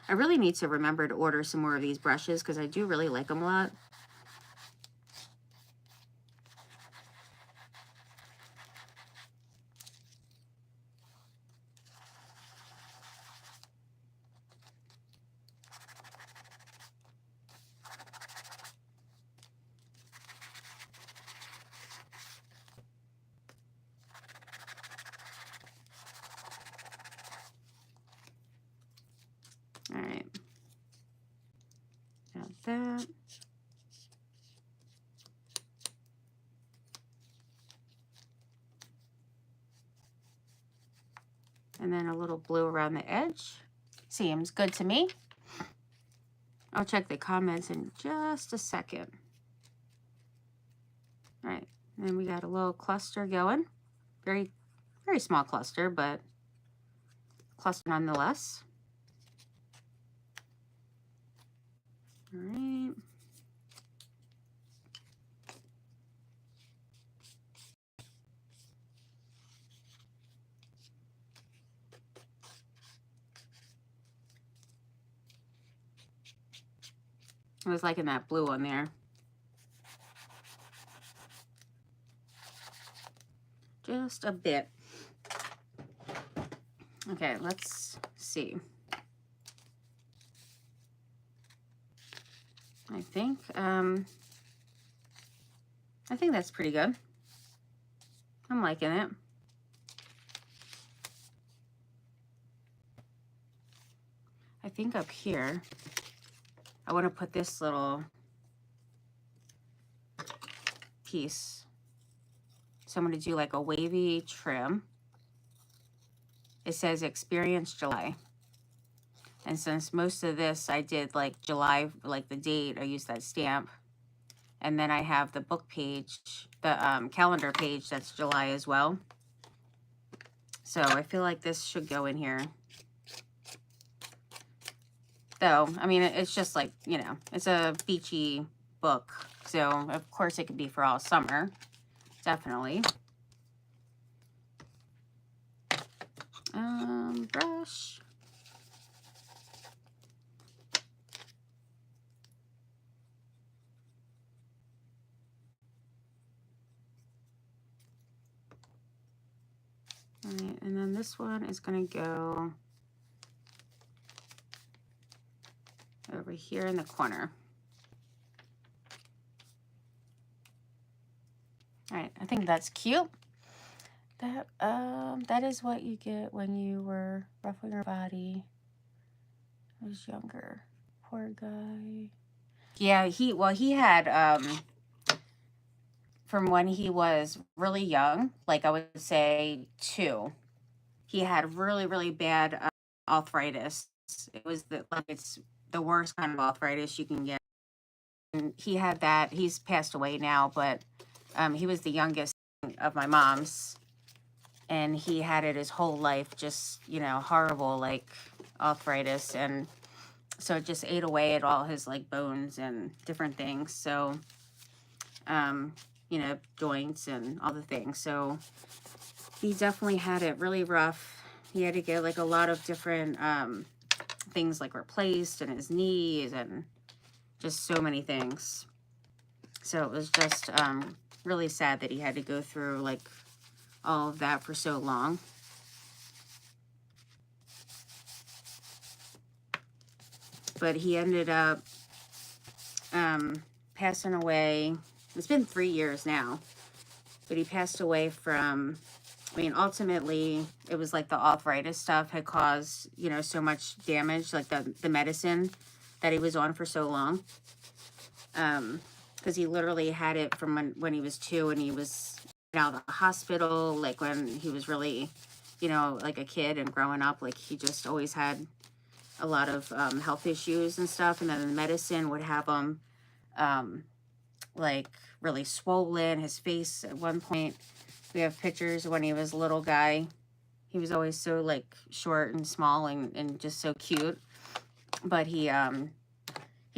I really need to remember to order some more of these brushes because I do really like them a lot. that. And then a little blue around the edge. Seems good to me. I'll check the comments in just a second. All right, and then we got a little cluster going. Very, very small cluster, but cluster nonetheless. All right. I was liking that blue on there. Just a bit. Okay, let's see. I think that's pretty good. I'm liking it. I think up here, I want to put this little piece. So I'm going to do like a wavy trim. It says Experience July. And since most of this I did like July, like the date, I used that stamp. And then I have the book page, the calendar page, that's July as well. So I feel like this should go in here. Though, I mean, it's just like, you know, it's a beachy book. So of course it could be for all summer. Definitely. Brush. All right, and then this one is going to go over here in the corner. All right, I think that's cute. That is what you get when you were ruffling your body. I was younger. Poor guy. Yeah, he had from when he was really young, like I would say 2, he had really, really bad arthritis. It was it's the worst kind of arthritis you can get. And he had that. He's passed away now, but he was the youngest of my mom's. And he had it his whole life, just, you know, horrible, like, arthritis. And so it just ate away at all his, like, bones and different things. So, you know, joints and all the things. So he definitely had it really rough. He had to get, like, a lot of different things, like, replaced in his knees and just so many things. So it was just really sad that he had to go through, like, all of that for so long. But he ended up passing away. It's been 3 years now, but he passed away from, I mean, ultimately it was like the arthritis stuff had caused, you know, so much damage, like the medicine that he was on for so long. Because he literally had it from when he was 2, and he was out of the hospital, like when he was really, you know, like a kid and growing up, like he just always had a lot of health issues and stuff. And then the medicine would have him like really swollen. His face at one point, we have pictures when he was a little guy. He was always so like short and small and just so cute. But he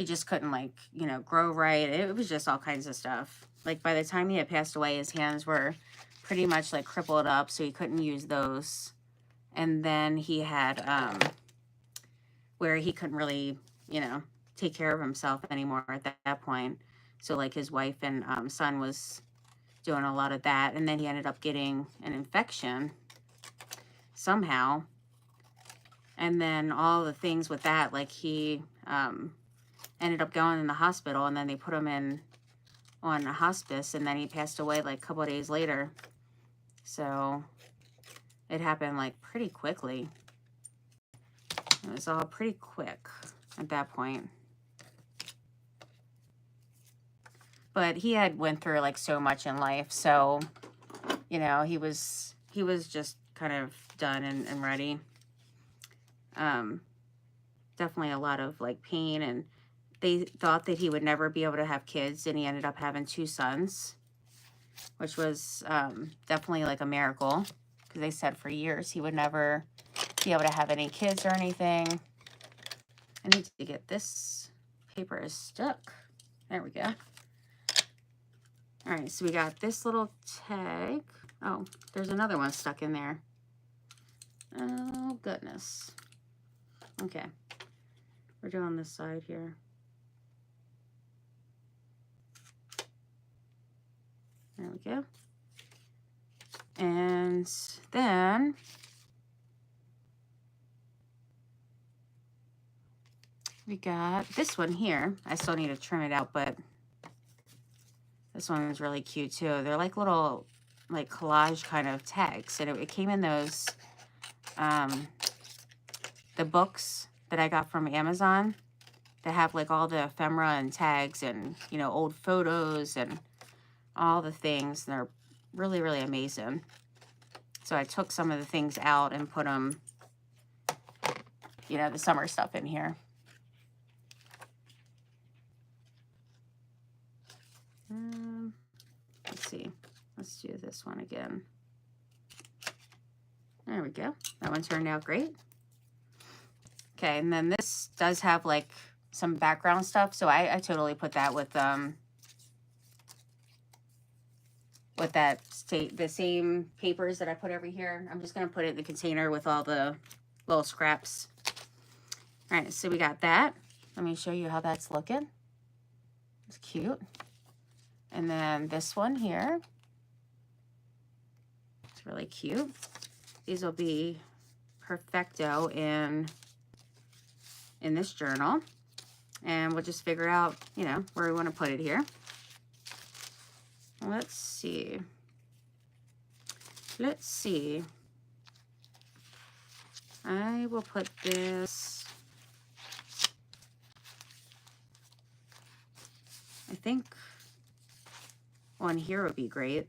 just couldn't, like, you know, grow right. It was just all kinds of stuff. Like, by the time he had passed away, his hands were pretty much, like, crippled up, so he couldn't use those. And then he had, where he couldn't really, you know, take care of himself anymore at that point. So, like, his wife and son was doing a lot of that. And then he ended up getting an infection somehow. And then all the things with that, like, he ended up going in the hospital, and then they put him in on a hospice, and then he passed away like a couple of days later. So it happened like pretty quickly. It was all pretty quick at that point. but he had went through like so much in life. So, you know, he was just kind of done and ready. Definitely a lot of like pain, and they thought that he would never be able to have kids, and he ended up having 2 sons, which was definitely like a miracle, because they said for years he would never be able to have any kids or anything. I need to get this paper is stuck. There we go. All right, so we got this little tag. Oh, there's another one stuck in there. Oh, goodness. Okay. We're doing this side here. There we go. And then we got this one here. I still need to trim it out, but this one is really cute too. They're like little like collage kind of tags. And it came in those, the books that I got from Amazon that have like all the ephemera and tags and, you know, old photos and all the things. They're really, really amazing. So I took some of the things out and put them, you know, the summer stuff in here. Let's see. Let's do this one again. There we go. That one turned out great. Okay, and then this does have like some background stuff, so I totally put that with that the same papers that I put over here. I'm just gonna put it in the container with all the little scraps. All right, so we got that. Let me show you how that's looking. It's cute. And then this one here. It's really cute. These will be perfecto in this journal. And we'll just figure out, you know, where we want to put it here. Let's see. Let's see. I will put this, I think on here would be great.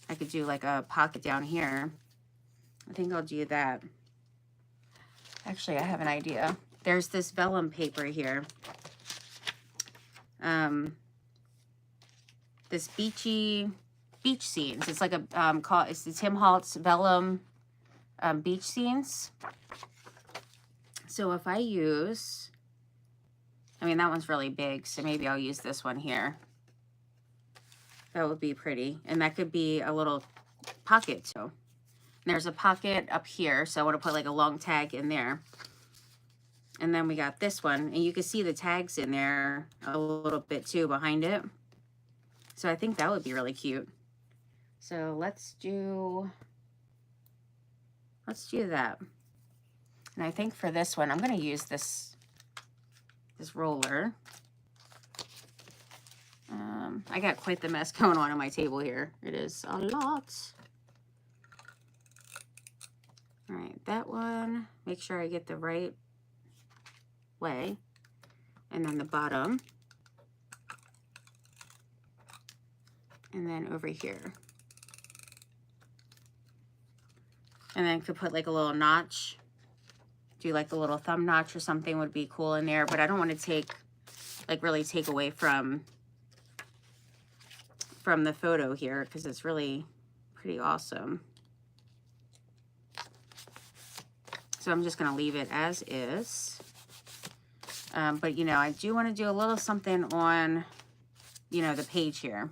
I could do like a pocket down here. I think I'll do that. Actually, I have an idea. There's this vellum paper here. This beach scenes. It's like a it's the Tim Holtz vellum beach scenes. So if I use, I mean that one's really big, so maybe I'll use this one here. That would be pretty, and that could be a little pocket too. And there's a pocket up here, so I want to put like a long tag in there. And then we got this one, and you can see the tags in there a little bit too behind it. So I think that would be really cute. So let's do that. And I think for this one, I'm going to use this roller. I got quite the mess going on my table here. It is a lot. All right, that one, make sure I get the right way. And then the bottom. And then over here. And then could put like a little notch. Do like a little thumb notch or something would be cool in there. But I don't want to really take away from the photo here, because it's really pretty awesome. So I'm just going to leave it as is. But, you know, I do want to do a little something on, you know, the page here.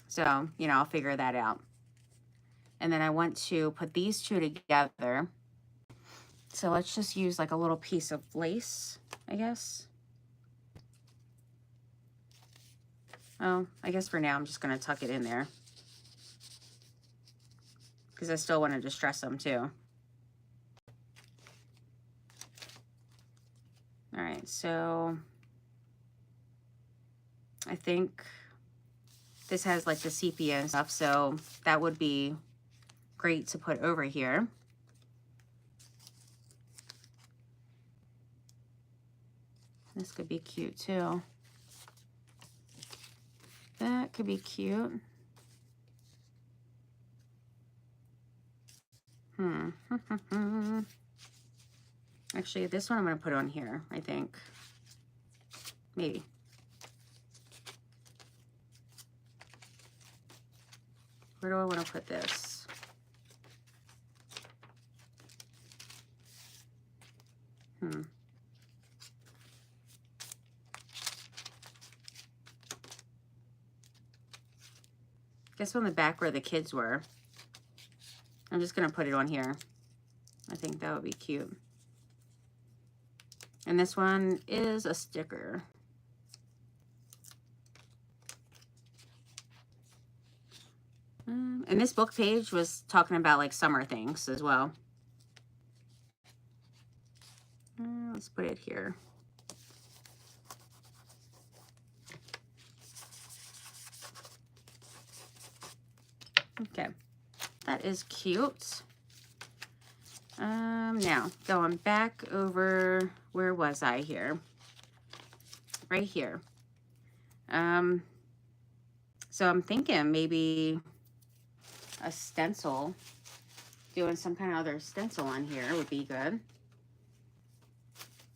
So, you know, I'll figure that out. And then I want to put these two together. So let's just use like a little piece of lace, I guess. Oh, I guess for now I'm just going to tuck it in there, because I still want to distress them too. All right, so I think this has like the sepia and stuff, so that would be great to put over here. This could be cute too. could be cute. Actually, this one I'm going to put on here, I think. Maybe. Where do I want to put this? Guess on the back where the kids were. I'm just going to put it on here. I think that would be cute. And this one is a sticker. And this book page was talking about like summer things as well. Let's put it here. Okay, that is cute. Now going back over, where was I here? Right here. So I'm thinking maybe a stencil, doing some kind of other stencil on here would be good.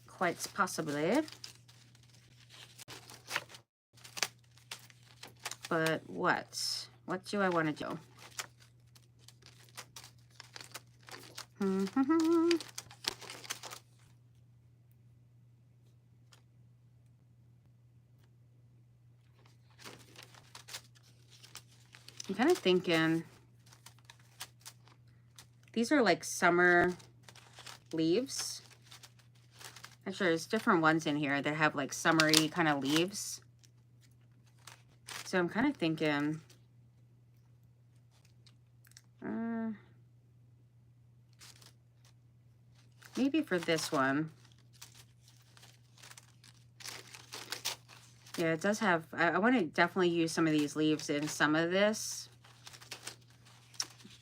Quite possibly. But what do I want to do? I'm kind of thinking these are like summer leaves. Actually, there's different ones in here that have like summery kind of leaves. So I'm kind of thinking maybe for this one. Yeah, it does have, I want to definitely use some of these leaves in some of this.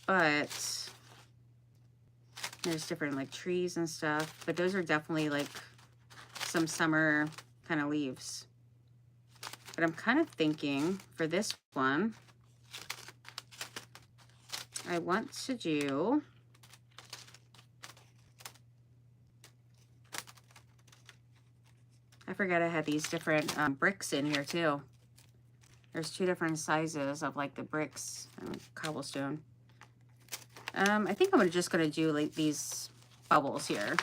But there's different like trees and stuff. But those are definitely like some summer kind of leaves. But I'm kind of thinking for this one, I want to do I forgot I had these different bricks in here too. There's two different sizes of like the bricks and cobblestone. I think I'm just gonna do like these bubbles here.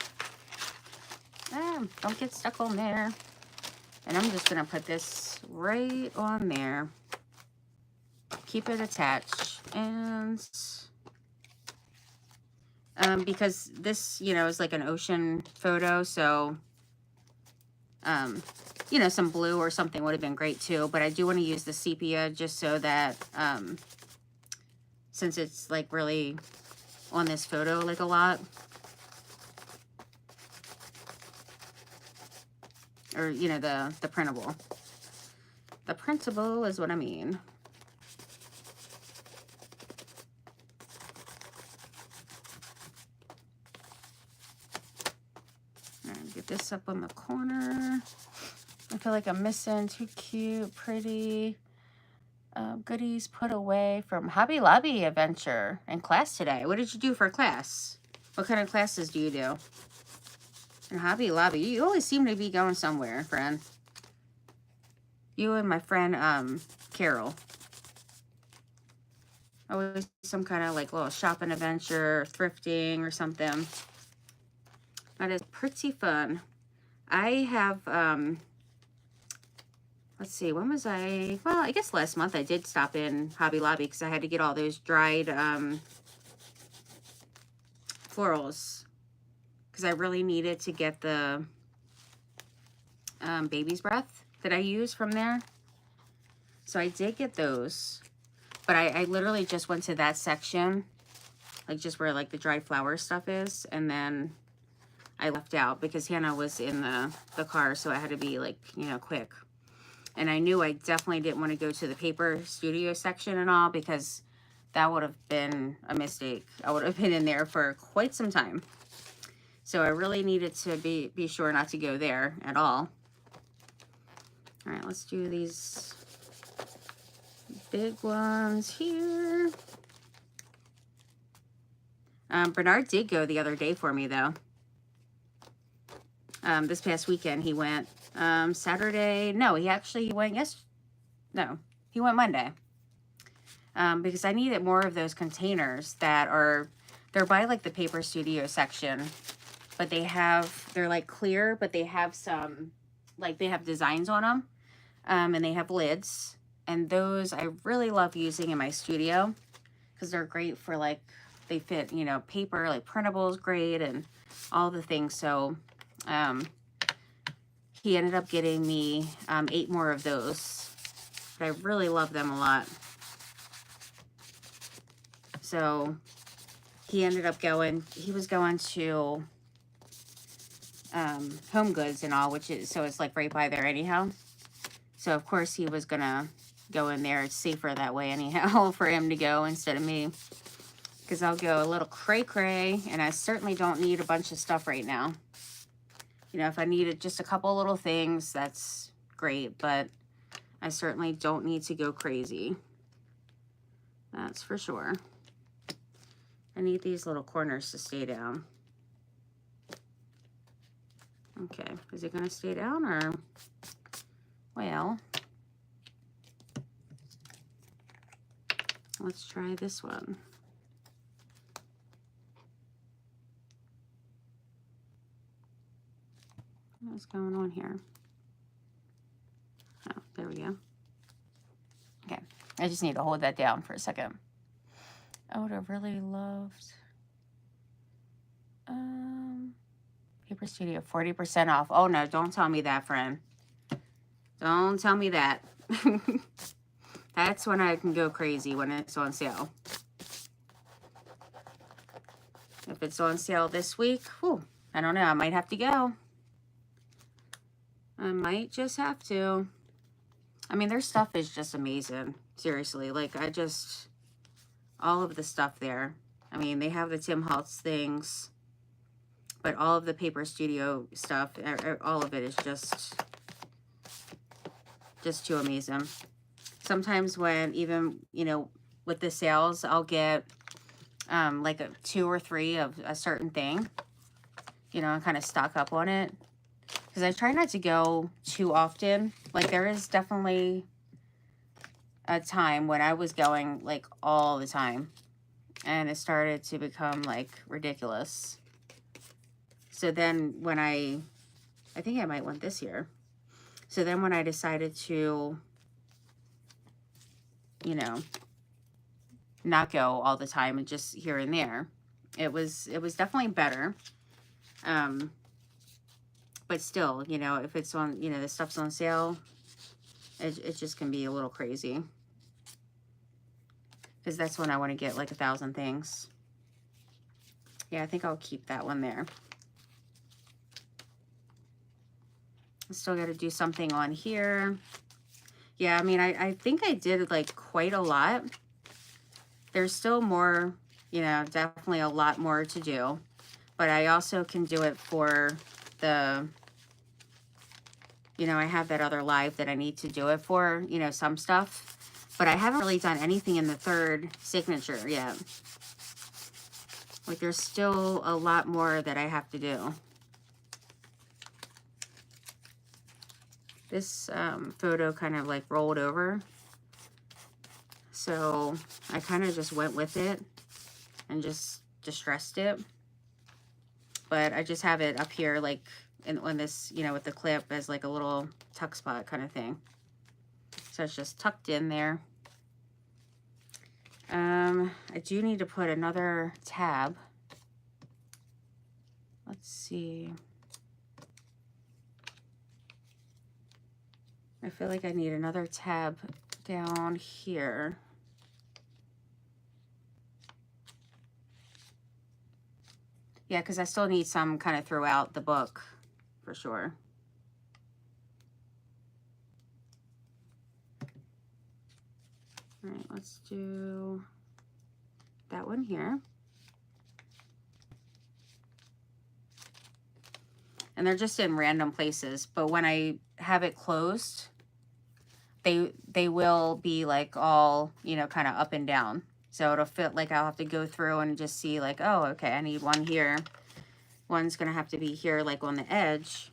Don't get stuck on there. And I'm just gonna put this right on there. Keep it attached. And because this, you know, is like an ocean photo, so you know, some blue or something would have been great too, but I do want to use the sepia just so that since it's like really on this photo like a lot, or you know, the printable is what I mean. And get this up on the corner. I feel like I'm missing too cute, pretty goodies put away from Hobby Lobby adventure in class today. What did you do for class? What kind of classes do you do? In Hobby Lobby, you always seem to be going somewhere, friend. You and my friend Carol. Always some kind of like little shopping adventure, or thrifting or something. That is pretty fun. I have let's see, when was I? Well, I guess last month I did stop in Hobby Lobby because I had to get all those dried florals because I really needed to get the baby's breath that I use from there. So I did get those, but I literally just went to that section, like just where like the dried flower stuff is, and then I left out because Hannah was in the car, so I had to be like, you know, quick. And I knew I definitely didn't want to go to the paper studio section and all because that would have been a mistake. I would have been in there for quite some time. So I really needed to be sure not to go there at all. All right, let's do these big ones here. Bernard did go the other day for me, though. This past weekend he went. Saturday, no, he went he went Monday. Because I needed more of those containers that are, they're by like the Paper Studio section, but they're like clear, but they have some, like they have designs on them, and they have lids, and those I really love using in my studio because they're great for like, they fit, you know, paper, like printables great and all the things. So he ended up getting me 8 more of those, but I really love them a lot. So he ended up he was going to Home Goods and all, so it's like right by there anyhow. So of course he was gonna go in there. It's safer that way anyhow for him to go instead of me, because I'll go a little cray-cray, and I certainly don't need a bunch of stuff right now. You know, if I needed just a couple little things, that's great, but I certainly don't need to go crazy. That's for sure. I need these little corners to stay down. Okay, is it gonna stay down or, well, let's try this one. What's going on here? Oh, there we go. Okay, I just need to hold that down for a second. I would have really loved Paper Studio 40% off. Oh no, don't tell me that, friend. Don't tell me that. That's when I can go crazy, when it's on sale. If it's on sale this week, whew, I don't know, I might have to go. I might just have to. I mean, their stuff is just amazing. Seriously, like all of the stuff there. I mean, they have the Tim Holtz things, but all of the Paper Studio stuff, all of it is just too amazing. Sometimes when even, you know, with the sales, I'll get like 2 or 3 of a certain thing, you know, and kind of stock up on it. Because I try not to go too often. Like, there is definitely a time when I was going like all the time, and it started to become like ridiculous. So then when I think I might want this here. So then when I decided to, you know, not go all the time and just here and there, it was definitely better. But still, you know, if it's on, you know, the stuff's on sale, it just can be a little crazy. Because that's when I want to get like 1,000 things. Yeah, I think I'll keep that one there. I still got to do something on here. Yeah, I mean, I think I did like quite a lot. There's still more, you know, definitely a lot more to do. But I also can do it for the, you know, I have that other live that I need to do it for, you know, some stuff. But I haven't really done anything in the 3rd signature yet. Like, there's still a lot more that I have to do. This photo kind of like rolled over. So I kind of just went with it and just distressed it. But I just have it up here like on this, you know, with the clip as like a little tuck spot kind of thing. So it's just tucked in there. I do need to put another tab. Let's see. I feel like I need another tab down here. Yeah, because I still need some kind of throughout the book, for sure. All right, let's do that one here. And they're just in random places, but when I have it closed, they will be like all, you know, kind of up and down. So it'll fit like I'll have to go through and just see like, oh, okay, I need one here. One's going to have to be here like on the edge.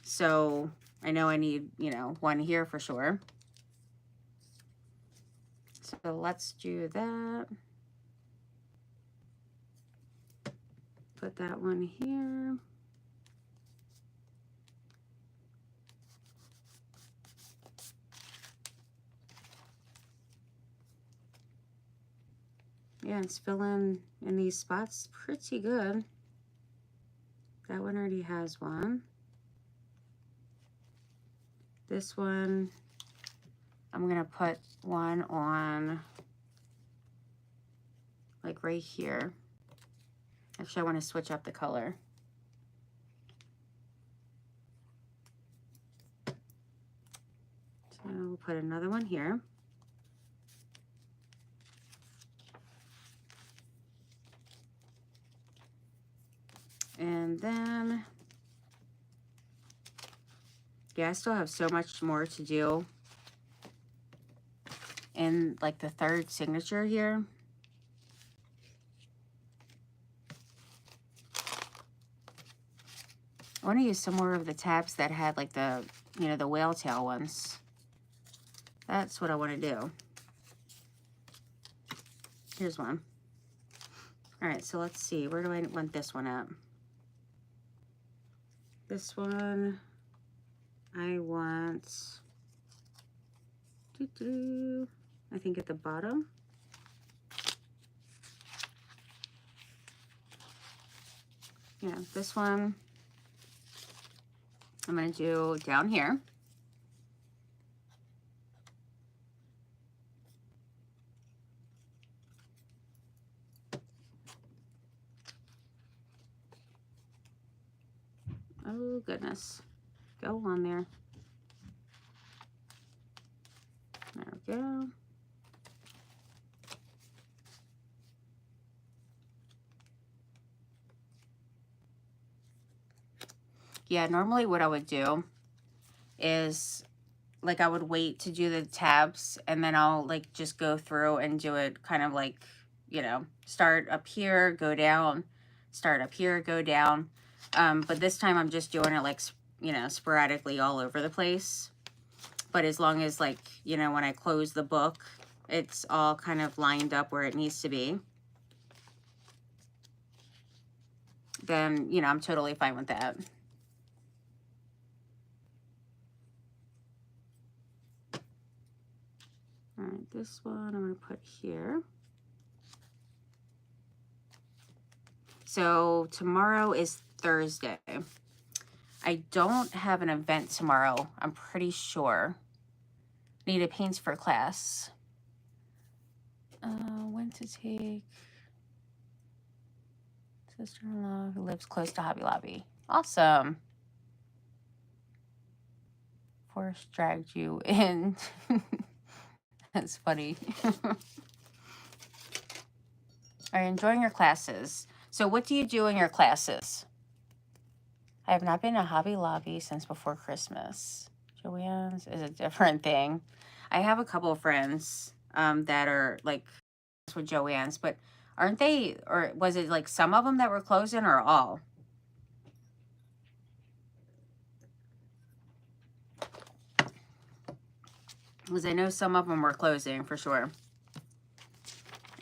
So I know I need, you know, one here for sure. So let's do that. Put that one here. Yeah, it's filling in these spots pretty good. That one already has one. This one, I'm gonna put one on like right here. Actually, I want to switch up the color. So we'll put another one here. And then, yeah, I still have so much more to do in like the third signature here. I want to use some more of the tabs that had like the, you know, the whale tail ones. That's what I want to do. Here's one. All right, so let's see. Where do I want this one at? This one, I want, I think at the bottom. Yeah, this one, I'm going to do down here. Oh, goodness. Go on there. There we go. Yeah, normally what I would do is like I would wait to do the tabs and then I'll like just go through and do it kind of like, you know, start up here, go down, start up here, go down. But this time I'm just doing it like, you know, sporadically all over the place. But as long as like, you know, when I close the book, it's all kind of lined up where it needs to be, then, you know, I'm totally fine with that. All right, this one I'm going to put here. So tomorrow is Thursday. I don't have an event tomorrow, I'm pretty sure. Need a paints for class. When to take sister-in-law who lives close to Hobby Lobby. Awesome. Force dragged you in. That's funny. Are you enjoying your classes? So what do you do in your classes? I have not been to Hobby Lobby since before Christmas. Joann's is a different thing. I have a couple of friends that are like with Joann's, but aren't they, or was it like some of them that were closing or all? Because I know some of them were closing for sure.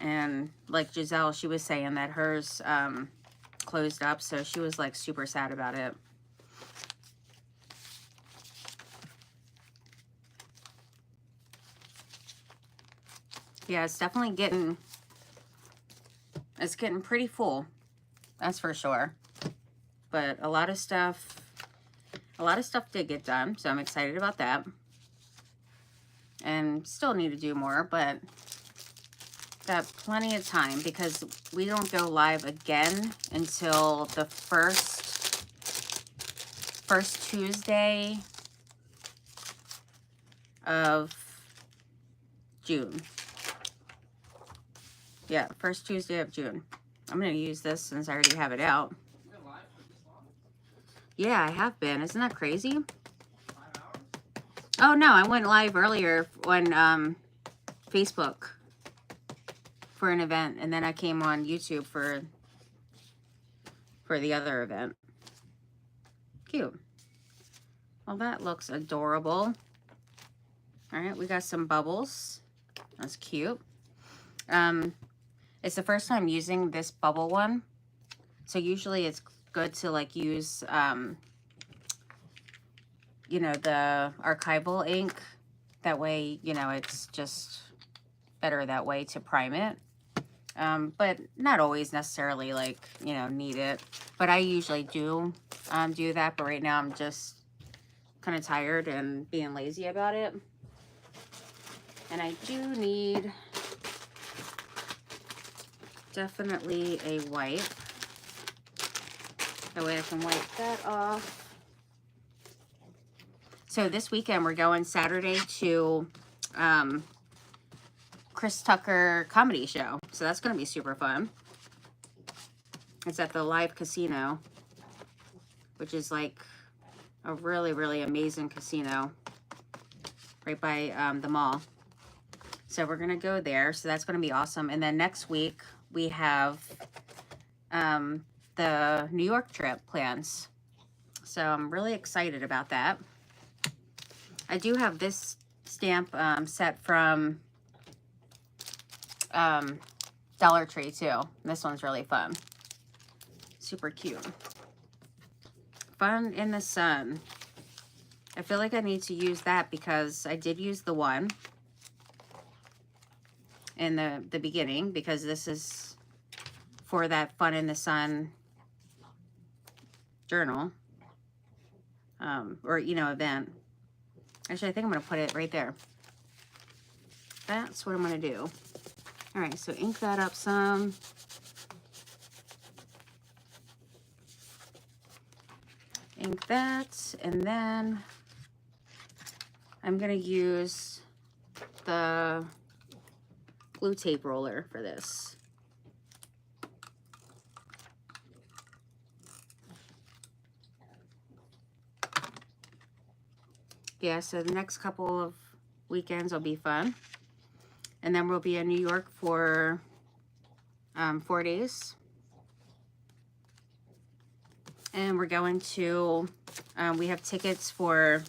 And like Giselle, she was saying that hers closed up, so she was like super sad about it. Yeah, it's definitely getting, it's getting pretty full, that's for sure. But a lot of stuff did get done, so I'm excited about that. And still need to do more, but got plenty of time because we don't go live again until the first Tuesday of June. Yeah, first Tuesday of June. I'm going to use this since I already have it out. Yeah, I have been. Isn't that crazy? 5 hours? Oh no, I went live earlier on Facebook for an event, and then I came on YouTube for the other event. Cute. Well, that looks adorable. All right, we got some bubbles. That's cute. It's the first time using this bubble one. So usually it's good to like use, you know, the archival ink. That way, you know, it's just better that way to prime it. But not always necessarily like, you know, need it. But I usually do do that. But right now I'm just kind of tired and being lazy about it. And I do need definitely a wipe. That way I can wipe that off. So this weekend we're going Saturday to Chris Tucker comedy show. So that's going to be super fun. It's at the Live Casino, which is like a really, really amazing casino right by the mall. So we're going to go there. So that's going to be awesome. And then next week we have the New York trip plans. So I'm really excited about that. I do have this stamp set from Dollar Tree too. This one's really fun. Super cute. Fun in the Sun. I feel like I need to use that because I did use the one in the beginning, because this is for that Fun in the Sun journal or, you know, event. Actually, I think I'm going to put it right there. That's what I'm going to do. All right, so ink that up some. Ink that, and then I'm going to use the glue tape roller for this. Yeah, so the next couple of weekends will be fun. And then we'll be in New York for 4 days. And we're going to, we have tickets for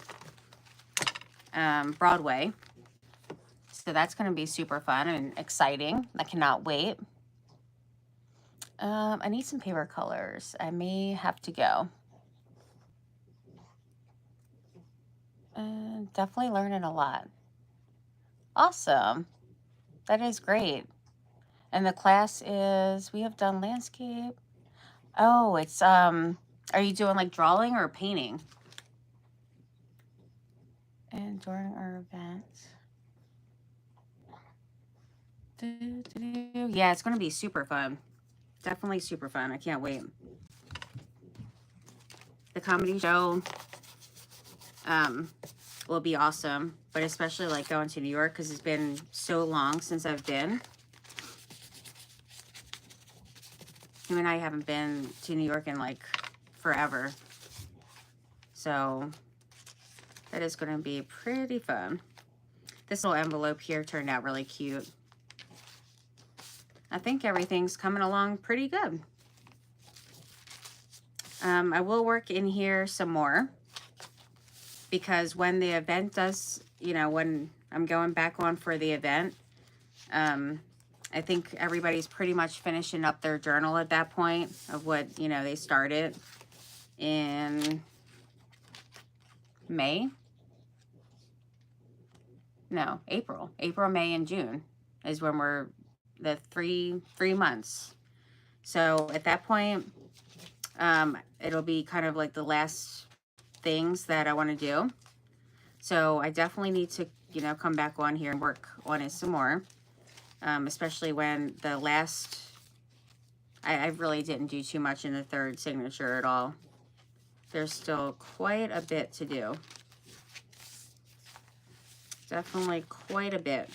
Broadway. So that's going to be super fun and exciting. I cannot wait. I need some paper colors. I may have to go. Definitely learning a lot. Awesome. That is great. And the class is, we have done landscape. Oh, it's, are you doing like drawing or painting? And during our event. Yeah, it's going to be super fun. Definitely super fun. I can't wait. The comedy show will be awesome, but especially like going to New York because it's been so long since I've been. Him and I haven't been to New York in like forever. So that is going to be pretty fun. This little envelope here turned out really cute. I think everything's coming along pretty good. I will work in here some more because when the event does, you know, when I'm going back on for the event, I think everybody's pretty much finishing up their journal at that point of what, you know, they started in May. No, April, May, and June is when we're the three months. So at that point, it'll be kind of like the last things that I want to do. So I definitely need to, you know, come back on here and work on it some more. Especially when the last, I really didn't do too much in the third signature at all. There's still quite a bit to do. Definitely quite a bit.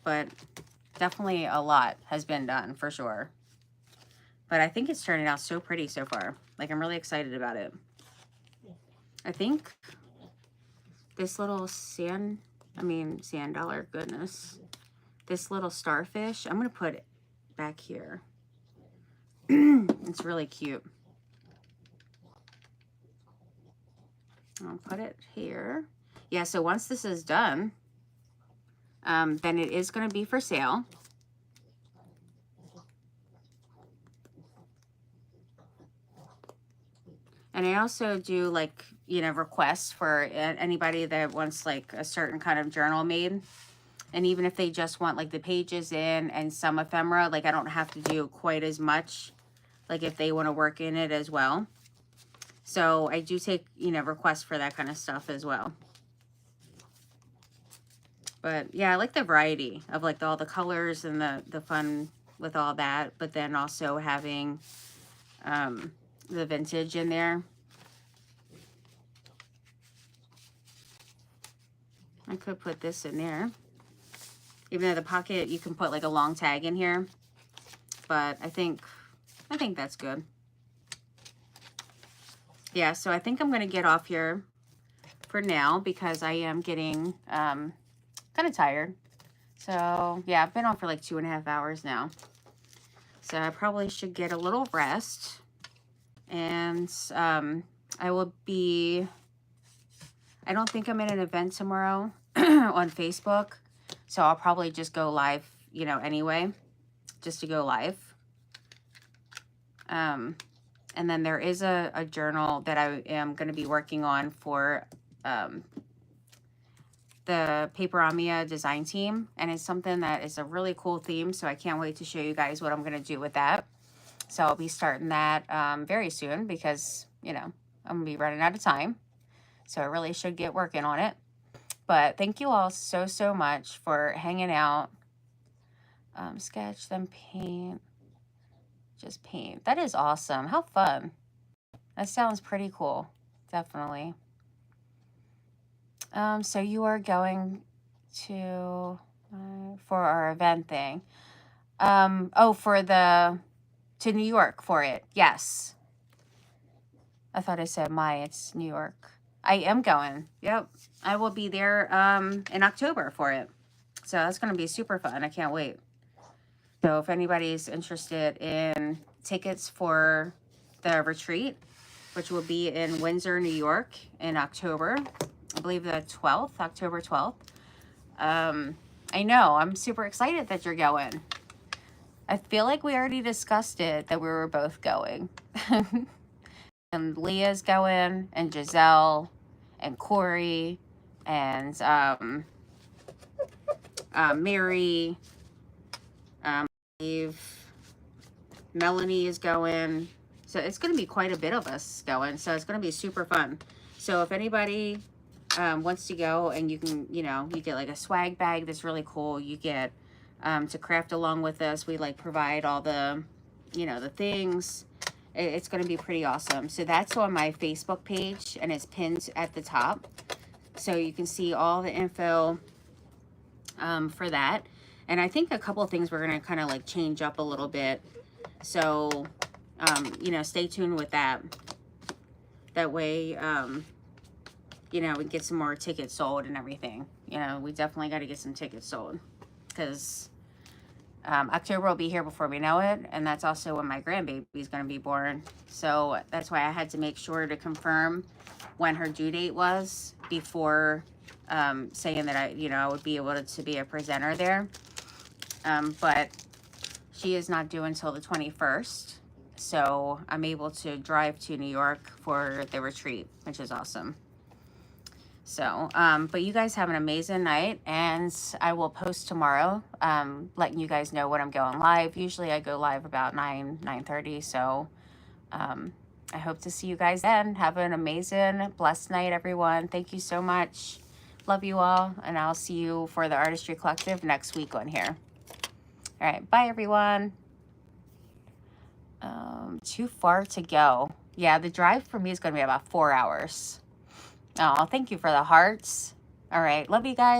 But definitely a lot has been done for sure. But I think it's turning out so pretty so far. Like, I'm really excited about it. I think this little sand dollar, goodness. This little starfish, I'm going to put it back here. It's really cute. I'll put it here. Yeah, so once this is done, then it is going to be for sale. And I also do, like, you know, requests for anybody that wants like a certain kind of journal made. And even if they just want like the pages in and some ephemera, like I don't have to do quite as much, like if they want to work in it as well. So I do take, you know, requests for that kind of stuff as well. But yeah, I like the variety of like all the colors and the fun with all that. But then also having the vintage in there. I could put this in there. Even though the pocket, you can put like a long tag in here. But I think that's good. Yeah, so I think I'm going to get off here for now because I am getting kind of tired. So yeah, I've been on for like 2.5 hours now. So I probably should get a little rest. And I will be, I don't think I'm in an event tomorrow on Facebook. So I'll probably just go live, you know, anyway, just to go live. And then there is a journal that I am going to be working on for the Paperamia design team. And it's something that is a really cool theme. So I can't wait to show you guys what I'm going to do with that. So I'll be starting that very soon because, you know, I'm going to be running out of time. So I really should get working on it. But thank you all so, so much for hanging out. Sketch, then paint. Just paint. That is awesome. How fun. That sounds pretty cool. Definitely. So you are going to, for our event thing. Oh, to New York for it. Yes. I thought I said it's New York. I am going. Yep. I will be there in October for it. So that's going to be super fun. I can't wait. So if anybody's interested in tickets for the retreat, which will be in Windsor, New York in October, I believe the 12th, October 12th. I know, I'm super excited that you're going. I feel like we already discussed it, that we were both going. And Leah's going, and Giselle, and Corey, and Mary, Eve, Melanie is going. So it's going to be quite a bit of us going. So it's going to be super fun. So if anybody wants to go, and you can, you know, you get like a swag bag that's really cool. You get to craft along with us. We like provide all the, you know, the things. It's going to be pretty awesome. So that's on my Facebook page, and it's pinned at the top. So you can see all the info for that. And I think a couple of things we're going to kind of like change up a little bit. So, you know, stay tuned with that. That way, you know, we can get some more tickets sold and everything. You know, we definitely got to get some tickets sold. Because October will be here before we know it. And that's also when my grandbaby is going to be born. So that's why I had to make sure to confirm when her due date was before saying that I would be able to be a presenter there. But she is not due until the 21st. So I'm able to drive to New York for the retreat, which is awesome. So, but you guys have an amazing night, and I will post tomorrow, letting you guys know when I'm going live. Usually I go live about 9:30. So, I hope to see you guys then. Have an amazing, blessed night, everyone. Thank you so much. Love you all, and I'll see you for the Artistry Collective next week on here. All right, bye, everyone. Too far to go. Yeah, the drive for me is going to be about 4 hours. Oh, thank you for the hearts. All right, love you guys.